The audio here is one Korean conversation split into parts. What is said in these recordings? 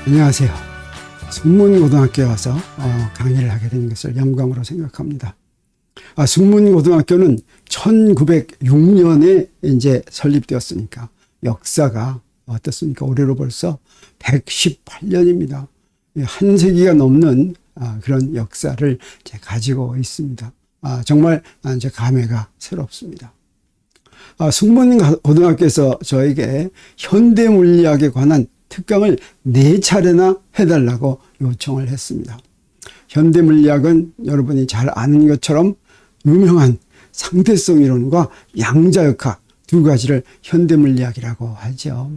안녕하세요. 숙문고등학교에 와서 강의를 하게 된 것을 영광으로 생각합니다. 숙문고등학교는 1906년에 이제 설립되었으니까 역사가 어떻습니까? 올해로 벌써 118년입니다. 한 세기가 넘는 그런 역사를 가지고 있습니다. 정말 이제 감회가 새롭습니다. 숙문고등학교에서 저에게 현대물리학에 관한 특강을 4차례나 해달라고 요청을 했습니다. 현대물리학은 여러분이 잘 아는 것처럼 유명한 상대성 이론과 양자역학 두 가지를 현대물리학이라고 하죠.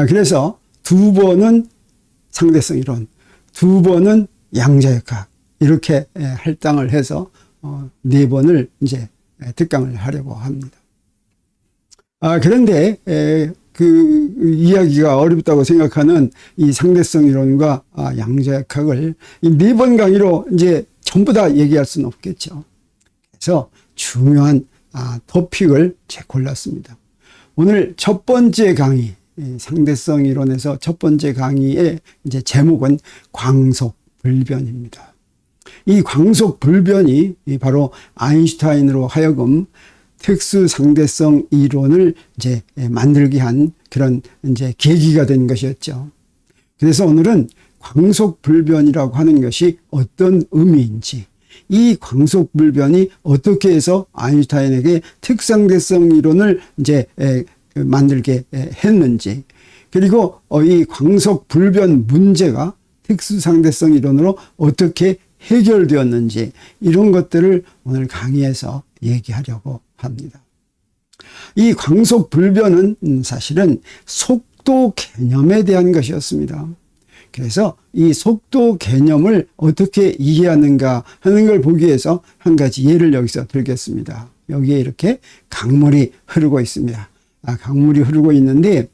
그래서 2번은 상대성 이론, 2번은 양자역학 이렇게 할당을 해서 4번을 이제 특강을 하려고 합니다. 그런데 그 이야기가 어렵다고 생각하는 이 상대성 이론과 양자역학을 이 4번 강의로 이제 전부 다 얘기할 수는 없겠죠. 그래서 중요한 토픽을 골랐습니다. 오늘 첫 번째 강의, 상대성 이론에서 첫 번째 강의의 이제 제목은 광속불변입니다. 이 광속불변이 바로 아인슈타인으로 하여금 특수상대성 이론을 이제 만들게 한 그런 이제 계기가 된 것이었죠. 그래서 오늘은 광속불변이라고 하는 것이 어떤 의미인지, 이 광속불변이 어떻게 해서 아인슈타인에게 특상대성 이론을 이제 만들게 했는지, 그리고 이 광속불변 문제가 특수상대성 이론으로 어떻게 해결되었는지, 이런 것들을 오늘 강의에서 얘기하려고 합니다. 이 광속불변은 사실은 속도 개념에 대한 것이었습니다. 그래서 이 속도 개념을 어떻게 이해하는가 하는 걸 보기 위해서 한 가지 예를 여기서 들겠습니다. 여기에 이렇게 강물이 흐르고 있습니다. 강물이 흐르고 있는데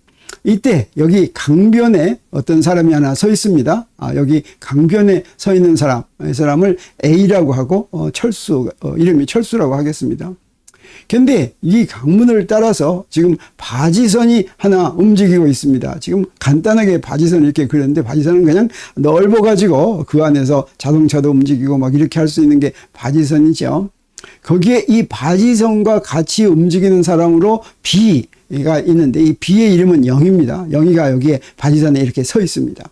이때 여기 강변에 어떤 사람이 하나 서 있습니다. 여기 강변에 서 있는 사람, 이 사람을 A라고 하고 이름이 철수라고 하겠습니다. 근데 이 강문을 따라서 지금 바지선이 하나 움직이고 있습니다. 지금 간단하게 바지선을 이렇게 그렸는데 바지선은 그냥 넓어가지고 그 안에서 자동차도 움직이고 막 이렇게 할 수 있는 게 바지선이죠. 거기에 이 바지선과 같이 움직이는 사람으로 B가 있는데 이 B의 이름은 영희입니다. 영희가 여기에 바지선에 이렇게 서 있습니다.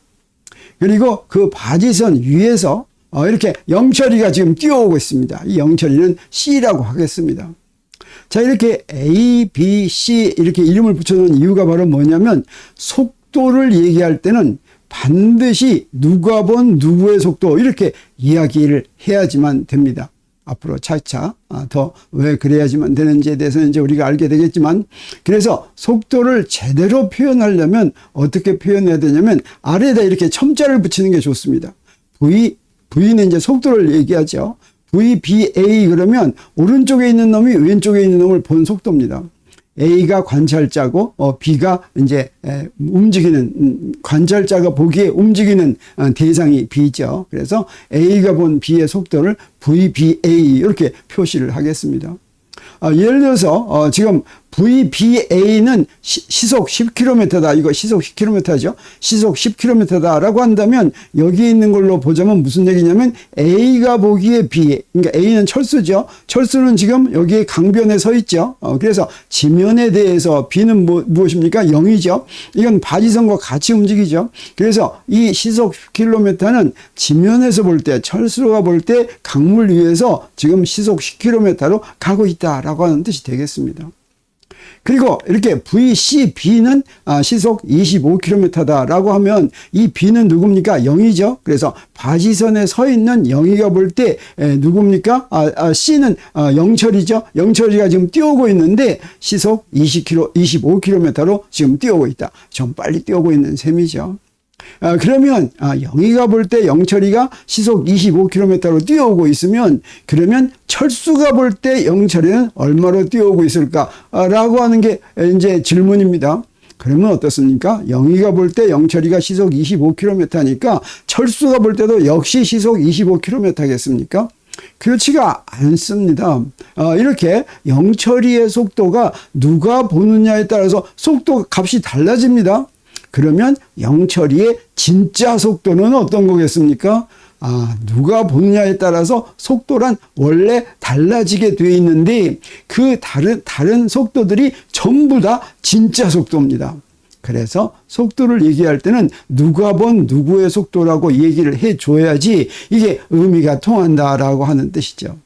그리고 그 바지선 위에서 이렇게 영철이가 지금 뛰어오고 있습니다. 이 영철이는 C라고 하겠습니다. 자, 이렇게 A, B, C 이렇게 이름을 붙여놓은 이유가 바로 뭐냐면 속도를 얘기할 때는 반드시 누가 본 누구의 속도 이렇게 이야기를 해야지만 됩니다. 앞으로 차차 더 왜 그래야지만 되는지에 대해서는 이제 우리가 알게 되겠지만, 그래서 속도를 제대로 표현하려면 어떻게 표현해야 되냐면 아래에다 이렇게 첨자를 붙이는 게 좋습니다. V는 이제 속도를 얘기하죠. VBA 그러면 오른쪽에 있는 놈이 왼쪽에 있는 놈을 본 속도입니다. A가 관찰자고 B가 이제 움직이는, 관찰자가 보기에 움직이는 대상이 B죠. 그래서 A가 본 B의 속도를 VBA 이렇게 표시를 하겠습니다. 예를 들어서 지금 VBA는 시속 10km다. 이거 시속 10km죠. 시속 10km다 라고 한다면 여기 있는 걸로 보자면 무슨 얘기냐면 A가 보기에 B, 그러니까 A는 철수죠. 철수는 지금 여기 강변에 서 있죠. 그래서 지면에 대해서 B는 무엇입니까? 0이죠. 이건 바지선과 같이 움직이죠. 그래서 이 시속 10km는 지면에서 볼 때, 철수가 볼 때 강물 위에서 지금 시속 10km로 가고 있다라고 하는 뜻이 되겠습니다. 그리고 이렇게 VCB는 시속 25km다라고 하면 이 B는 누굽니까? 0이죠. 그래서 바지선에 서 있는 영희가 볼 때 누굽니까? C는 영철이죠. 영철이가 지금 뛰어오고 있는데 시속 25km로 지금 뛰어오고 있다. 좀 빨리 뛰어오고 있는 셈이죠. 그러면 영희가 볼 때 영철이가 시속 25km로 뛰어오고 있으면, 그러면 철수가 볼 때 영철이는 얼마로 뛰어오고 있을까라고 하는 게 이제 질문입니다. 그러면 어떻습니까? 영희가 볼 때 영철이가 시속 25km니까 철수가 볼 때도 역시 시속 25km겠습니까? 그렇지가 않습니다. 이렇게 영철이의 속도가 누가 보느냐에 따라서 속도 값이 달라집니다. 그러면 영철이의 진짜 속도는 어떤 거겠습니까? 누가 보느냐에 따라서 속도란 원래 달라지게 되어 있는데 그 다른 속도들이 전부 다 진짜 속도입니다. 그래서 속도를 얘기할 때는 누가 본 누구의 속도라고 얘기를 해줘야지 이게 의미가 통한다라고 하는 뜻이죠.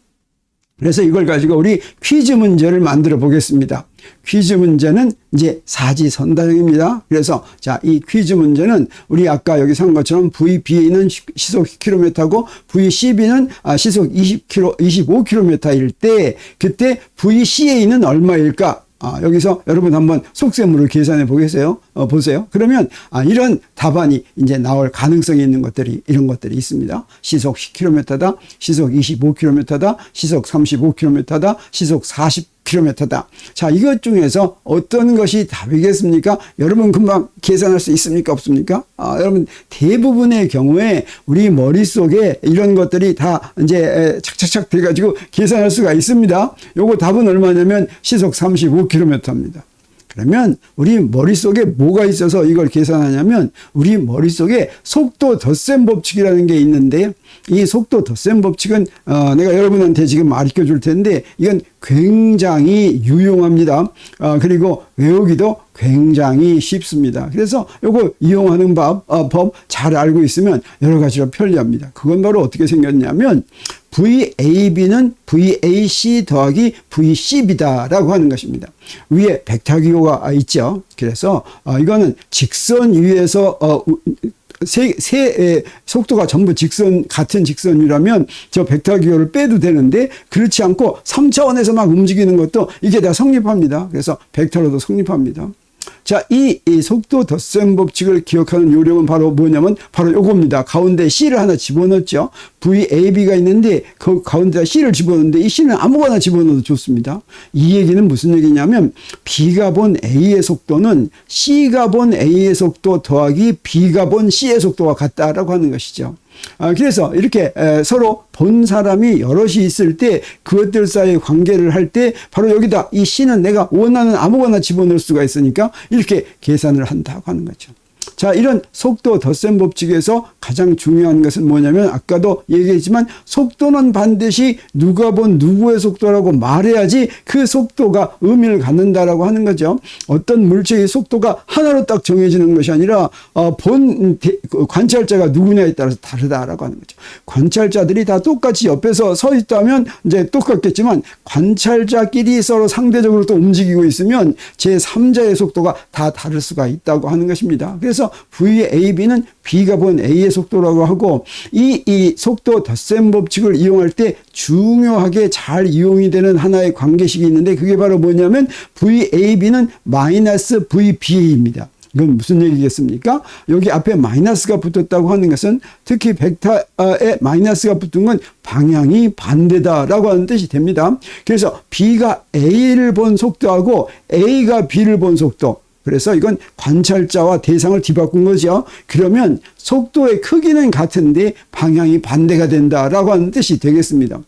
그래서 이걸 가지고 우리 퀴즈 문제를 만들어 보겠습니다. 퀴즈 문제는 이제 사지선다형입니다. 그래서 자, 이 퀴즈 문제는 우리 아까 여기 산 것처럼 VBA는 시속 10km고 VCB는 시속 25km일 때 그때 VCA는 얼마일까? 여기서 여러분 한번 속셈으로 계산해 보겠어요. 보세요. 그러면 이런 답안이 이제 나올 가능성이 있는 것들이 이런 것들이 있습니다. 시속 10km다, 시속 25km다, 시속 35km다, 시속 40km다. 자, 이것 중에서 어떤 것이 답이겠습니까? 여러분 금방 계산할 수 있습니까? 없습니까? 여러분 대부분의 경우에 우리 머릿속에 이런 것들이 다 이제 착착착 돼가지고 계산할 수가 있습니다. 요거 답은 얼마냐면 시속 35km입니다. 그러면 우리 머릿속에 뭐가 있어서 이걸 계산하냐면 우리 머릿속에 속도 덧셈 법칙이라는 게 있는데 이 속도 덧셈 법칙은 내가 여러분한테 지금 가르쳐 줄 텐데 이건 굉장히 유용합니다. 그리고 외우기도 굉장히 쉽습니다. 그래서 요거 이용하는 법 잘 알고 있으면 여러 가지로 편리합니다. 그건 바로 어떻게 생겼냐면 VAB는 VAC 더하기 VCB다라고 하는 것입니다. 위에 벡터기호가 있죠. 그래서 이거는 직선 위에서 세 속도가 전부 같은 직선이라면 저 벡터기호를 빼도 되는데 그렇지 않고 3차원에서 막 움직이는 것도 이게 다 성립합니다. 그래서 벡터로도 성립합니다. 자, 이 속도 덧셈 법칙을 기억하는 요령은 바로 뭐냐면 바로 요겁니다. 가운데 C를 하나 집어넣었죠. VAB가 있는데 그 가운데다 C를 집어넣는데 이 C는 아무거나 집어넣어도 좋습니다. 이 얘기는 무슨 얘기냐면 B가 본 A의 속도는 C가 본 A의 속도 더하기 B가 본 C의 속도가 같다라고 하는 것이죠. 그래서 이렇게 서로 본 사람이 여럿이 있을 때 그것들 사이의 관계를 할 때 바로 여기다 이 C는 내가 원하는 아무거나 집어넣을 수가 있으니까 이렇게 계산을 한다고 하는 거죠. 자, 이런 속도 덧셈 법칙에서 가장 중요한 것은 뭐냐면 아까도 얘기했지만 속도는 반드시 누가 본 누구의 속도라고 말해야지 그 속도가 의미를 갖는다라고 하는 거죠. 어떤 물체의 속도가 하나로 딱 정해지는 것이 아니라 본 관찰자가 누구냐에 따라서 다르다라고 하는 거죠. 관찰자들이 다 똑같이 옆에서 서 있다면 이제 똑같겠지만 관찰자끼리 서로 상대적으로 또 움직이고 있으면 제3자의 속도가 다 다를 수가 있다고 하는 것입니다. 그래서 VAB는 B가 본 A의 속도라고 하고 이 속도 덧셈 법칙을 이용할 때 중요하게 잘 이용이 되는 하나의 관계식이 있는데 그게 바로 뭐냐면 VAB는 마이너스 VBA입니다. 이건 무슨 얘기겠습니까? 여기 앞에 마이너스가 붙었다고 하는 것은 특히 벡터에 마이너스가 붙은 건 방향이 반대다라고 하는 뜻이 됩니다. 그래서 B가 A를 본 속도하고 A가 B를 본 속도, 그래서 이건 관찰자와 대상을 뒤바꾼 거죠. 그러면 속도의 크기는 같은데 방향이 반대가 된다라고 하는 뜻이 되겠습니다.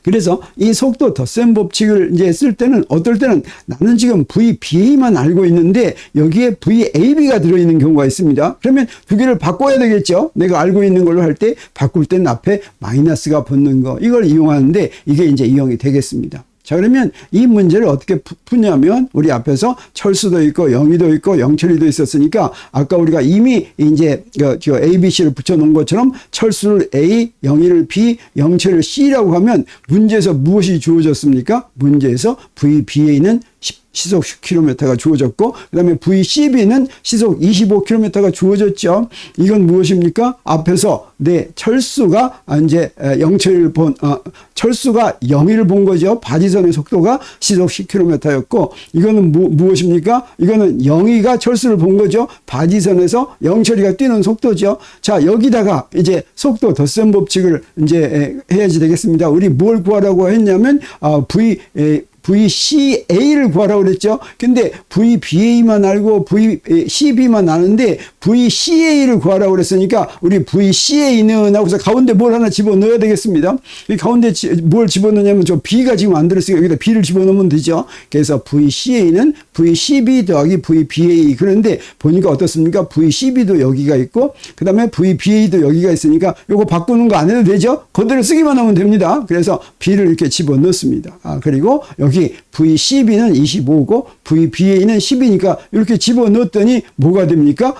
그래서 이 속도 덧셈 법칙을 이제 쓸 때는 어떨 때는 나는 지금 VBA만 알고 있는데 여기에 VAB가 들어있는 경우가 있습니다. 그러면 두 개를 바꿔야 되겠죠. 내가 알고 있는 걸로 할 때 바꿀 때는 앞에 마이너스가 붙는 거, 이걸 이용하는데 이게 이제 이용이 되겠습니다. 자, 그러면 이 문제를 어떻게 푸냐면 우리 앞에서 철수도 있고 영희도 있고 영철이도 있었으니까 아까 우리가 이미 이제 ABC를 붙여놓은 것처럼 철수를 A, 영희를 B, 영철을 C라고 하면 문제에서 무엇이 주어졌습니까? 문제에서 VBA는 시속 10km가 주어졌고 그 다음에 VCB는 시속 25km가 주어졌죠. 이건 무엇입니까? 앞에서 철수가 이제 영철을 철수가 영희를 본 거죠. 바지선의 속도가 시속 10km였고 이거는 무엇입니까? 이거는 영희가 철수를 본 거죠. 바지선에서 영철이가 뛰는 속도죠. 자, 여기다가 이제 속도 덧셈 법칙을 이제 해야지 되겠습니다. 우리 뭘 구하라고 했냐면 VCA를 구하라고 그랬죠. 근데 VBA만 알고 VCB만 아는데 VCA를 구하라고 그랬으니까 우리 VCA는 하고서 가운데 뭘 하나 집어넣어야 되겠습니다. 이 가운데 뭘 집어넣냐면 저 B가 지금 안 들었으니까 여기다 B를 집어넣으면 되죠. 그래서 VCA는 VCB 더하기 VBA. 그런데 보니까 어떻습니까? VCB도 여기가 있고 그 다음에 VBA도 여기가 있으니까 요거 바꾸는 거 안 해도 되죠? 그대로 쓰기만 하면 됩니다. 그래서 B를 이렇게 집어넣습니다. 그리고 여기 VCB는 25고 VBA는 10이니까 이렇게 집어넣었더니 뭐가 됩니까?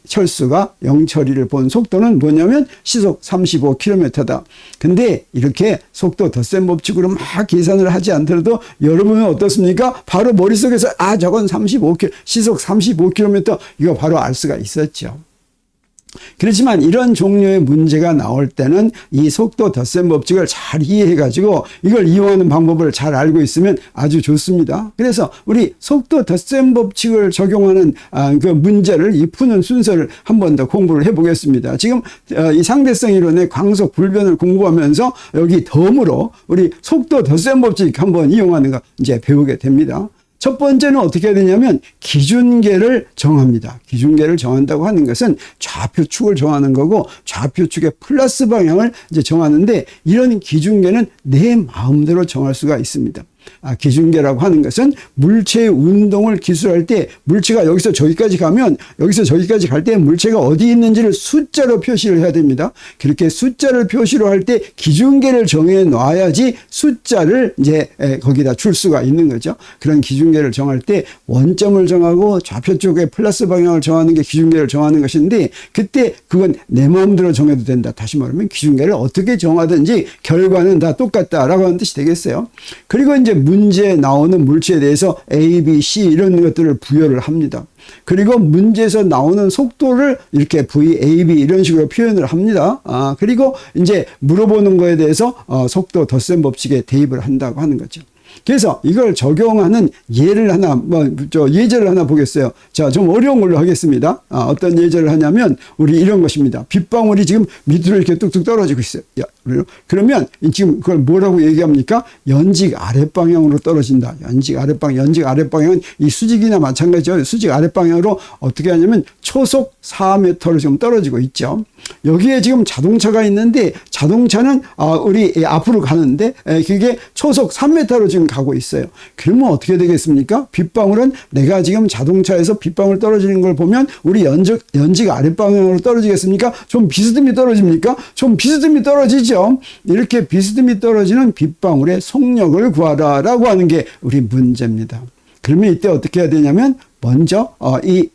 철수가 영처리를 본 속도는 뭐냐면 시속 35km다. 근데 이렇게 속도 덧셈 법칙으로 막 계산을 하지 않더라도 여러분은 어떻습니까? 바로 머릿속에서 저건 35km, 시속 35km 이거 바로 알 수가 있었죠. 그렇지만 이런 종류의 문제가 나올 때는 이 속도 덧셈 법칙을 잘 이해해 가지고 이걸 이용하는 방법을 잘 알고 있으면 아주 좋습니다. 그래서 우리 속도 덧셈 법칙을 적용하는 그 문제를 이 푸는 순서를 한 번 더 공부를 해 보겠습니다. 지금 이 상대성 이론의 광속 불변을 공부하면서 여기 덤으로 우리 속도 덧셈 법칙 한번 이용하는 거 이제 배우게 됩니다. 첫 번째는 어떻게 해야 되냐면 기준계를 정합니다. 기준계를 정한다고 하는 것은 좌표축을 정하는 거고 좌표축의 플러스 방향을 이제 정하는데 이런 기준계는 내 마음대로 정할 수가 있습니다. 기준계라고 하는 것은 물체의 운동을 기술할 때 물체가 여기서 저기까지 가면 여기서 저기까지 갈 때 물체가 어디 있는지를 숫자로 표시를 해야 됩니다. 그렇게 숫자를 표시로 할 때 기준계를 정해 놔야지 숫자를 이제 거기다 줄 수가 있는 거죠. 그런 기준계를 정할 때 원점을 정하고 좌표 쪽의 플러스 방향을 정하는 게 기준계를 정하는 것인데 그때 그건 내 마음대로 정해도 된다. 다시 말하면 기준계를 어떻게 정하든지 결과는 다 똑같다라고 하는 뜻이 되겠어요. 그리고 이제 문제에 나오는 물체에 대해서 A, B, C 이런 것들을 부여를 합니다. 그리고 문제에서 나오는 속도를 이렇게 VAB 이런 식으로 표현을 합니다. 그리고 이제 물어보는 거에 대해서 속도 덧셈 법칙에 대입을 한다고 하는 거죠. 그래서 이걸 적용하는 예를 하나, 예제를 하나 보겠어요. 자, 좀 어려운 걸로 하겠습니다. 어떤 예제를 하냐면, 우리 이런 것입니다. 빗방울이 지금 밑으로 이렇게 뚝뚝 떨어지고 있어요. 그러면 지금 그걸 뭐라고 얘기합니까? 연직 아랫방향으로 떨어진다. 연직 아랫방향은 이 수직이나 마찬가지죠. 수직 아랫방향으로 어떻게 하냐면 초속 4m로 지금 떨어지고 있죠. 여기에 지금 자동차가 있는데 자동차는 우리 앞으로 가는데 그게 초속 3m로 지금 가고 있어요. 그러면 어떻게 되겠습니까? 빗방울은 내가 지금 자동차에서 빗방울 떨어지는 걸 보면 우리 연직 아랫방향으로 떨어지겠습니까? 좀 비스듬히 떨어집니까? 좀 비스듬히 떨어지죠. 이렇게 비스듬히 떨어지는 빗방울의 속력을 구하라라고 하는 게 우리 문제입니다. 그러면 이때 어떻게 해야 되냐면 먼저 이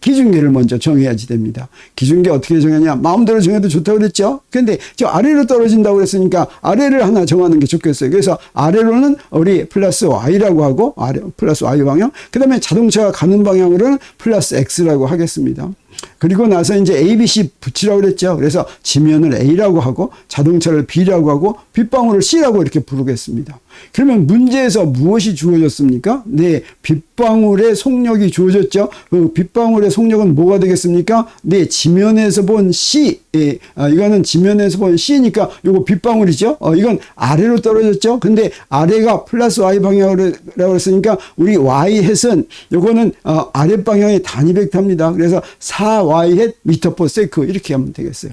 기준계를 먼저 정해야지 됩니다. 기준계 어떻게 정하냐? 마음대로 정해도 좋다고 그랬죠. 근데 저 아래로 떨어진다고 그랬으니까 아래를 하나 정하는 게 좋겠어요. 그래서 아래로는 우리 플러스 Y라고 하고 플러스 Y 방향, 그다음에 자동차가 가는 방향으로는 플러스 X라고 하겠습니다. 그리고 나서 이제 ABC 붙이라고 그랬죠. 그래서 지면을 A라고 하고 자동차를 B라고 하고 빗방울을 C라고 이렇게 부르겠습니다. 그러면 문제에서 무엇이 주어졌습니까? 네, 빗방울의 속력이 주어졌죠. 그 빗방울의 속력은 뭐가 되겠습니까? 네, 지면에서 본 C. 이거는 지면에서 본 C니까 이거 빗방울이죠. 이건 아래로 떨어졌죠. 근데 아래가 플러스 Y 방향으로 했으니까 우리 Y 햇은 요거는 아랫방향의 단위 벡터입니다. 그래서 4Y 햇 미터 퍼 세크 이렇게 하면 되겠어요.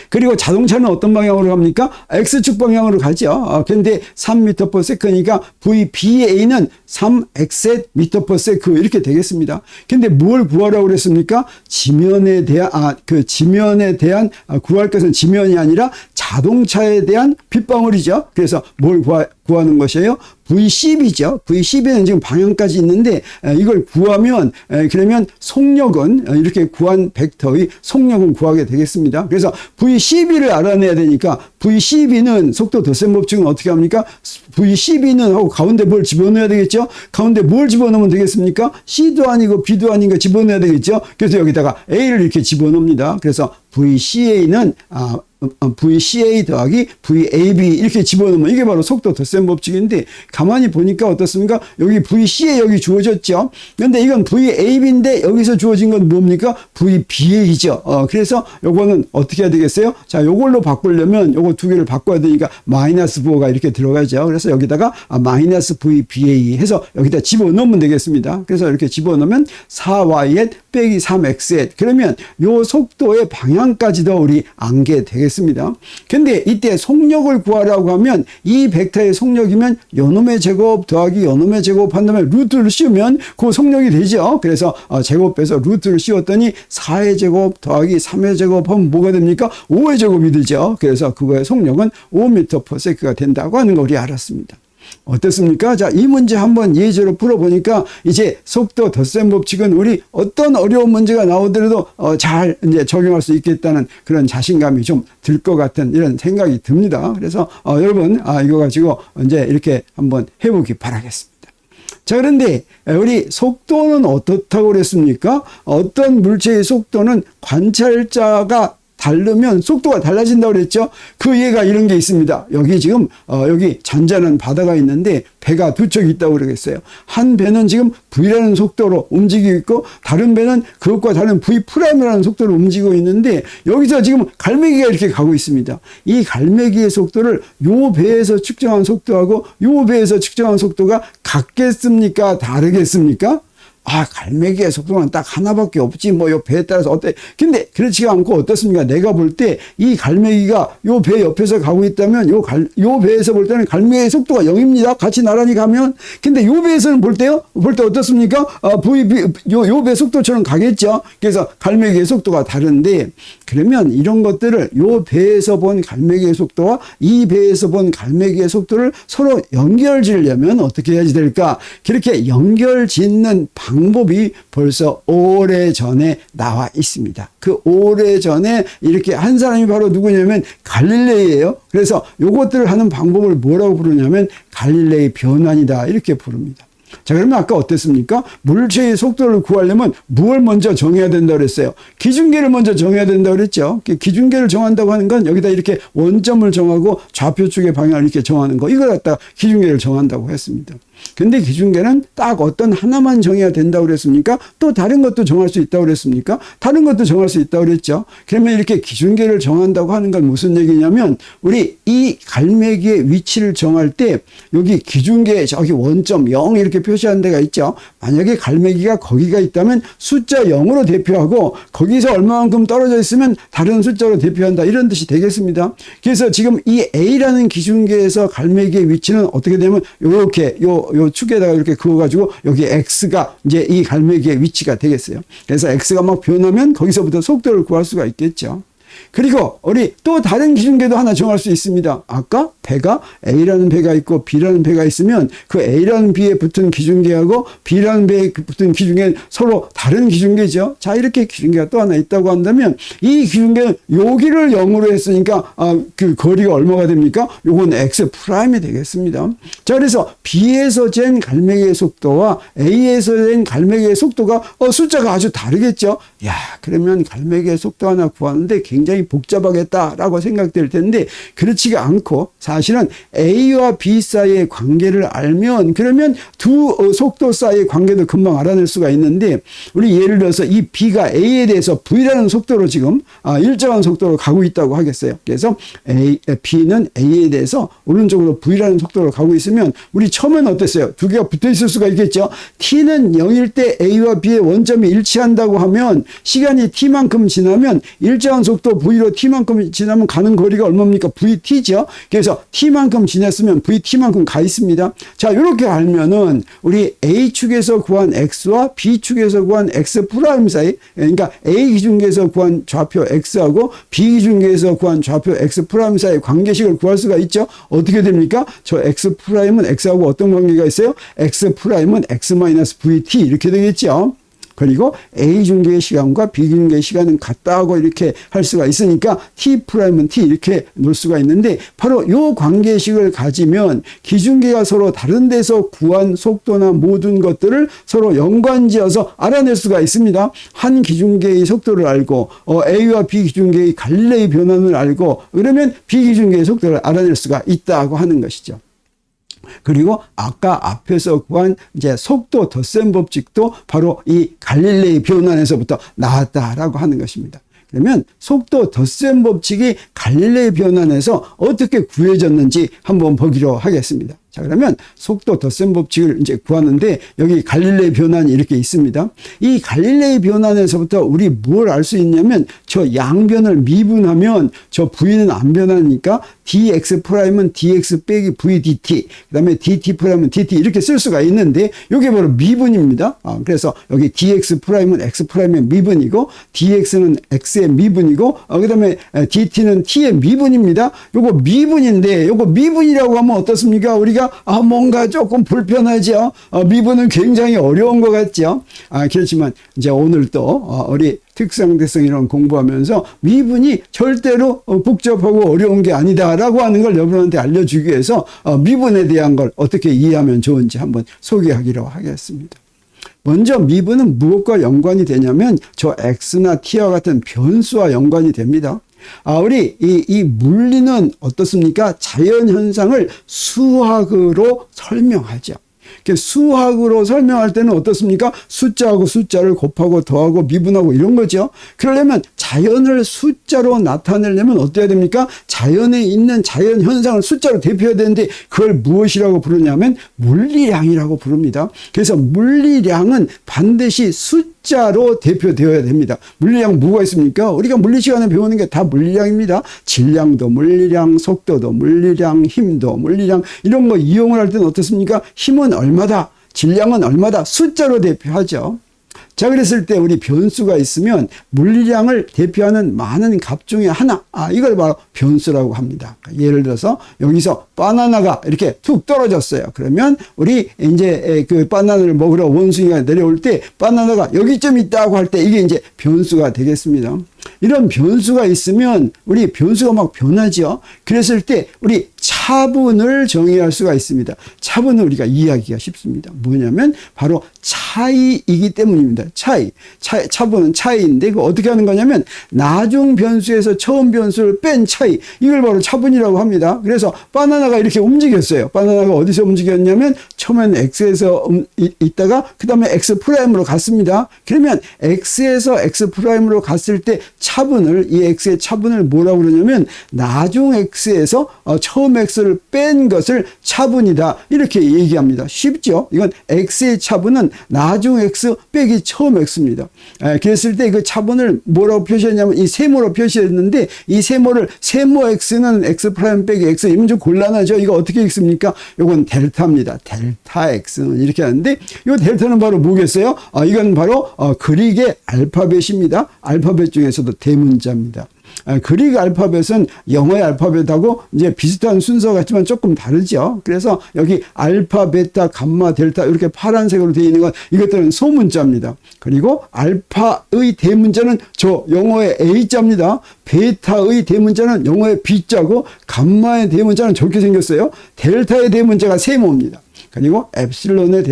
그리고 자동차는 어떤 방향으로 갑니까? X축 방향으로 가죠. 근데 3m/s니까 VBA는 3x/m/s 이렇게 되겠습니다. 근데 뭘 구하라고 그랬습니까? 지면에 대한 구할 것은 지면이 아니라 자동차에 대한 빗방울이죠. 그래서 뭘 구하는 것이에요? VCB죠. VCB는 지금 방향까지 있는데 이걸 구하면 그러면 속력은 이렇게 구한 벡터의 속력은 구하게 되겠습니다. 그래서 VCB를 알아내야 되니까 VCB는 속도 덧셈 법칙은 어떻게 합니까? VCB는 하고 가운데 뭘 집어넣어야 되겠죠? 가운데 뭘 집어넣으면 되겠습니까? C도 아니고 B도 아닌 거 집어넣어야 되겠죠? 그래서 여기다가 A를 이렇게 집어넣습니다. 그래서 VCA는 VCA 더하기 VAB 이렇게 집어넣으면 이게 바로 속도 덧셈 법칙인데 가만히 보니까 어떻습니까? 여기 VCA 여기 주어졌죠. 근데 이건 VAB인데 여기서 주어진 건 뭡니까? VBA죠. 그래서 요거는 어떻게 해야 되겠어요? 자, 요걸로 바꾸려면 요거 두 개를 바꿔야 되니까 마이너스 부호가 이렇게 들어가죠. 그래서 여기다가 마이너스 VBA 해서 여기다 집어넣으면 되겠습니다. 그래서 이렇게 집어넣으면 4y 빼기 3x 그러면 요 속도의 방향까지도 우리 안게 되겠습니다. 근데 이때 속력을 구하라고 하면 이 벡터의 속력이면 요놈의 제곱 더하기 요놈의 제곱 한 다음에 루트를 씌우면 그 속력이 되죠. 그래서 제곱 빼서 루트를 씌웠더니 4의 제곱 더하기 3의 제곱 하면 뭐가 됩니까? 5의 제곱이 되죠. 그래서 그거의 속력은 5m/s가 된다고 하는 걸 우리 알았습니다. 어떻습니까? 자, 이 문제 한번 예제로 풀어보니까 이제 속도 덧셈 법칙은 우리 어떤 어려운 문제가 나오더라도 잘 이제 적용할 수 있겠다는 그런 자신감이 좀 들 것 같은 이런 생각이 듭니다. 그래서 여러분 이거 가지고 이제 이렇게 한번 해보기 바라겠습니다. 자, 그런데 우리 속도는 어떻다고 그랬습니까? 어떤 물체의 속도는 관찰자가 다르면 속도가 달라진다고 그랬죠. 그 예가 이런 게 있습니다. 여기 지금 여기 잔잔한 바다가 있는데 배가 두 척이 있다고 그러겠어요. 한 배는 지금 V라는 속도로 움직이고 있고 다른 배는 그것과 다른 V'라는 속도로 움직이고 있는데 여기서 지금 갈매기가 이렇게 가고 있습니다. 이 갈매기의 속도를 요 배에서 측정한 속도하고 요 배에서 측정한 속도가 같겠습니까? 다르겠습니까? 갈매기의 속도는 딱 하나밖에 없지, 요 배에 따라서 어때? 근데 그렇지가 않고 어떻습니까? 내가 볼 때 이 갈매기가 요 배 옆에서 가고 있다면 요 배에서 볼 때는 갈매기의 속도가 0입니다. 같이 나란히 가면. 근데 요 배에서는 볼 때 어떻습니까? 요 배 속도처럼 가겠죠? 그래서 갈매기의 속도가 다른데, 그러면 이런 것들을 요 배에서 본 갈매기의 속도와 이 배에서 본 갈매기의 속도를 서로 연결 지으려면 어떻게 해야지 될까? 그렇게 연결 짓는 방법이 벌써 오래전에 나와 있습니다. 그 오래전에 이렇게 한 사람이 바로 누구냐면 갈릴레이예요. 그래서 요것들을 하는 방법을 뭐라고 부르냐면 갈릴레이 변환이다 이렇게 부릅니다. 자, 그러면 아까 어땠습니까? 물체의 속도를 구하려면 무엇을 먼저 정해야 된다고 그랬어요? 기준계를 먼저 정해야 된다고 그랬죠. 기준계를 정한다고 하는 건 여기다 이렇게 원점을 정하고 좌표축의 방향을 이렇게 정하는 거, 이걸 갖다가 기준계를 정한다고 했습니다. 근데 기준계는 딱 어떤 하나만 정해야 된다고 그랬습니까? 또 다른 것도 정할 수 있다고 그랬습니까? 다른 것도 정할 수 있다고 그랬죠. 그러면 이렇게 기준계를 정한다고 하는 건 무슨 얘기냐면 우리 이 갈매기의 위치를 정할 때 여기 기준계 저기 원점 0 이렇게 표시하는 데가 있죠. 만약에 갈매기가 거기가 있다면 숫자 0으로 대표하고 거기서 얼마만큼 떨어져 있으면 다른 숫자로 대표한다 이런 뜻이 되겠습니다. 그래서 지금 이 A라는 기준계에서 갈매기의 위치는 어떻게 되면 이렇게 요 축에다가 이렇게 그어가지고 여기 X가 이제 이 갈매기의 위치가 되겠어요. 그래서 X가 막 변하면 거기서부터 속도를 구할 수가 있겠죠. 그리고 우리 또 다른 기준계도 하나 정할 수 있습니다. 아까 배가 A라는 배가 있고 B라는 배가 있으면 그 A라는 배에 붙은 기준계하고 B라는 배에 붙은 기준계는 서로 다른 기준계죠. 자, 이렇게 기준계가 또 하나 있다고 한다면 이 기준계는 여기를 0으로 했으니까 그 거리가 얼마가 됩니까? 요건 X'이 되겠습니다. 자, 그래서 B에서 잰 갈매기의 속도와 A에서 잰 갈매기의 속도가 숫자가 아주 다르겠죠. 야, 그러면 갈매기의 속도 하나 구하는데 굉장히 복잡하겠다라고 생각될 텐데 그렇지가 않고 사실은 A와 B 사이의 관계를 알면 그러면 두 속도 사이의 관계도 금방 알아낼 수가 있는데 우리 예를 들어서 이 B가 A에 대해서 V라는 속도로 지금 일정한 속도로 가고 있다고 하겠어요. 그래서 B는 A에 대해서 오른쪽으로 V라는 속도로 가고 있으면 우리 처음엔 어땠어요? 두 개가 붙어 있을 수가 있겠죠. T는 0일 때 A와 B의 원점이 일치한다고 하면 시간이 T만큼 지나면 일정한 속도 V로 T만큼 지나면 가는 거리가 얼마입니까? VT죠. 그래서 T만큼 지났으면 VT만큼 가 있습니다. 자, 이렇게 알면은 우리 A축에서 구한 X와 B축에서 구한 X 프라임 사이, 그러니까 A 기준계에서 구한 좌표 X하고 B 기준계에서 구한 좌표 X 프라임 사이 관계식을 구할 수가 있죠. 어떻게 됩니까? 저 X 프라임은 X하고 어떤 관계가 있어요? X 프라임은 X-VT 이렇게 되겠죠. 그리고 A 중계의 시간과 B 중계의 시간은 같다고 이렇게 할 수가 있으니까 T'은 T 이렇게 놓을 수가 있는데 바로 이 관계식을 가지면 기중계가 서로 다른 데서 구한 속도나 모든 것들을 서로 연관지어서 알아낼 수가 있습니다. 한 기중계의 속도를 알고 A와 B 기중계의 갈릴레이 변환을 알고 그러면 B 기중계의 속도를 알아낼 수가 있다고 하는 것이죠. 그리고 아까 앞에서 구한 이제 속도 덧셈 법칙도 바로 이 갈릴레이 변환에서부터 나왔다라고 하는 것입니다. 그러면 속도 덧셈 법칙이 갈릴레이 변환에서 어떻게 구해졌는지 한번 보기로 하겠습니다. 자, 그러면 속도 덧셈 법칙을 이제 구하는데 여기 갈릴레이 변환이 이렇게 있습니다. 이 갈릴레이 변환에서부터 우리 뭘 알 수 있냐면 저 양변을 미분하면 저 V는 안 변하니까 dx'은 dx 빼기 v dt 그 다음에 dt'은 dt 이렇게 쓸 수가 있는데 이게 바로 미분입니다. 그래서 여기 dx'은 x'의 미분이고 dx는 x의 미분이고 그 다음에 dt는 t의 미분입니다. 요거 미분인데 요거 미분이라고 하면 어떻습니까? 우리가 뭔가 조금 불편하죠. 미분은 굉장히 어려운 것 같죠. 그렇지만 이제 오늘 또 우리 특상대성 이론 공부하면서 미분이 절대로 복잡하고 어려운 게 아니다라고 하는 걸 여러분한테 알려주기 위해서 미분에 대한 걸 어떻게 이해하면 좋은지 한번 소개하기로 하겠습니다. 먼저 미분은 무엇과 연관이 되냐면 저 x나 t와 같은 변수와 연관이 됩니다. 우리 이 물리는 어떻습니까? 자연 현상을 수학으로 설명하죠. 수학으로 설명할 때는 어떻습니까? 숫자하고 숫자를 곱하고 더하고 미분하고 이런 거죠. 그러려면 자연을 숫자로 나타내려면 어때야 됩니까? 자연에 있는 자연 현상을 숫자로 대표해야 되는데 그걸 무엇이라고 부르냐면 물리량이라고 부릅니다. 그래서 물리량은 반드시 숫자로 대표되어야 됩니다. 물리량 뭐가 있습니까? 우리가 물리 시간에 배우는 게 다 물리량입니다. 질량도 물리량, 속도도 물리량, 힘도 물리량 이런 거 이용을 할 때는 어떻습니까? 힘은 얼마다, 질량은 얼마다 숫자로 대표하죠. 자, 그랬을 때 우리 변수가 있으면 물리량을 대표하는 많은 값 중에 하나, 이걸 바로 변수라고 합니다. 예를 들어서 여기서 바나나가 이렇게 툭 떨어졌어요. 그러면 우리 이제 그 바나나를 먹으러 원숭이가 내려올 때 바나나가 여기쯤 있다고 할 때 이게 이제 변수가 되겠습니다. 이런 변수가 있으면 우리 변수가 막 변하죠. 그랬을 때 우리 차분을 정의할 수가 있습니다. 차분은 우리가 이해하기가 쉽습니다. 뭐냐면 바로 차이이기 때문입니다. 차분은 차이인데 그 어떻게 하는 거냐면 나중 변수에서 처음 변수를 뺀 차이, 이걸 바로 차분이라고 합니다. 그래서 바나나가 이렇게 움직였어요. 바나나가 어디서 움직였냐면 처음엔 x에서 있다가 그 다음에 x'으로 갔습니다. 그러면 x에서 x'으로 갔을 때 차분을, 이 x의 차분을 뭐라고 그러냐면 나중 x에서 처음 x를 뺀 것을 차분이다 이렇게 얘기합니다. 쉽죠? 이건 x의 차분은 나중 x 빼기 처음 x입니다. 그랬을 때 그 차분을 뭐라고 표시했냐면 이 세모로 표시했는데 이 세모를 세모 x는 x 프라임 빼기 x 이면 좀 곤란하죠. 이거 어떻게 읽습니까? 이건 델타입니다. 델타 x는 이렇게 하는데 이 델타는 바로 뭐겠어요? 이건 바로 그릭의 알파벳입니다. 알파벳 중에서도 대문자입니다. 그릭 알파벳은 영어의 알파벳하고 이제 비슷한 순서 같지만 조금 다르죠. 그래서 여기 알파, 베타, 감마, 델타 이렇게 파란색으로 되어 있는 건 이것들은 소문자입니다. 그리고 알파의 대문자는 저 영어의 A자입니다. 베타의 대문자는 영어의 B자고 감마의 대문자는 저렇게 생겼어요. 델타의 대문자가 세모입니다. 그리고 엡실론의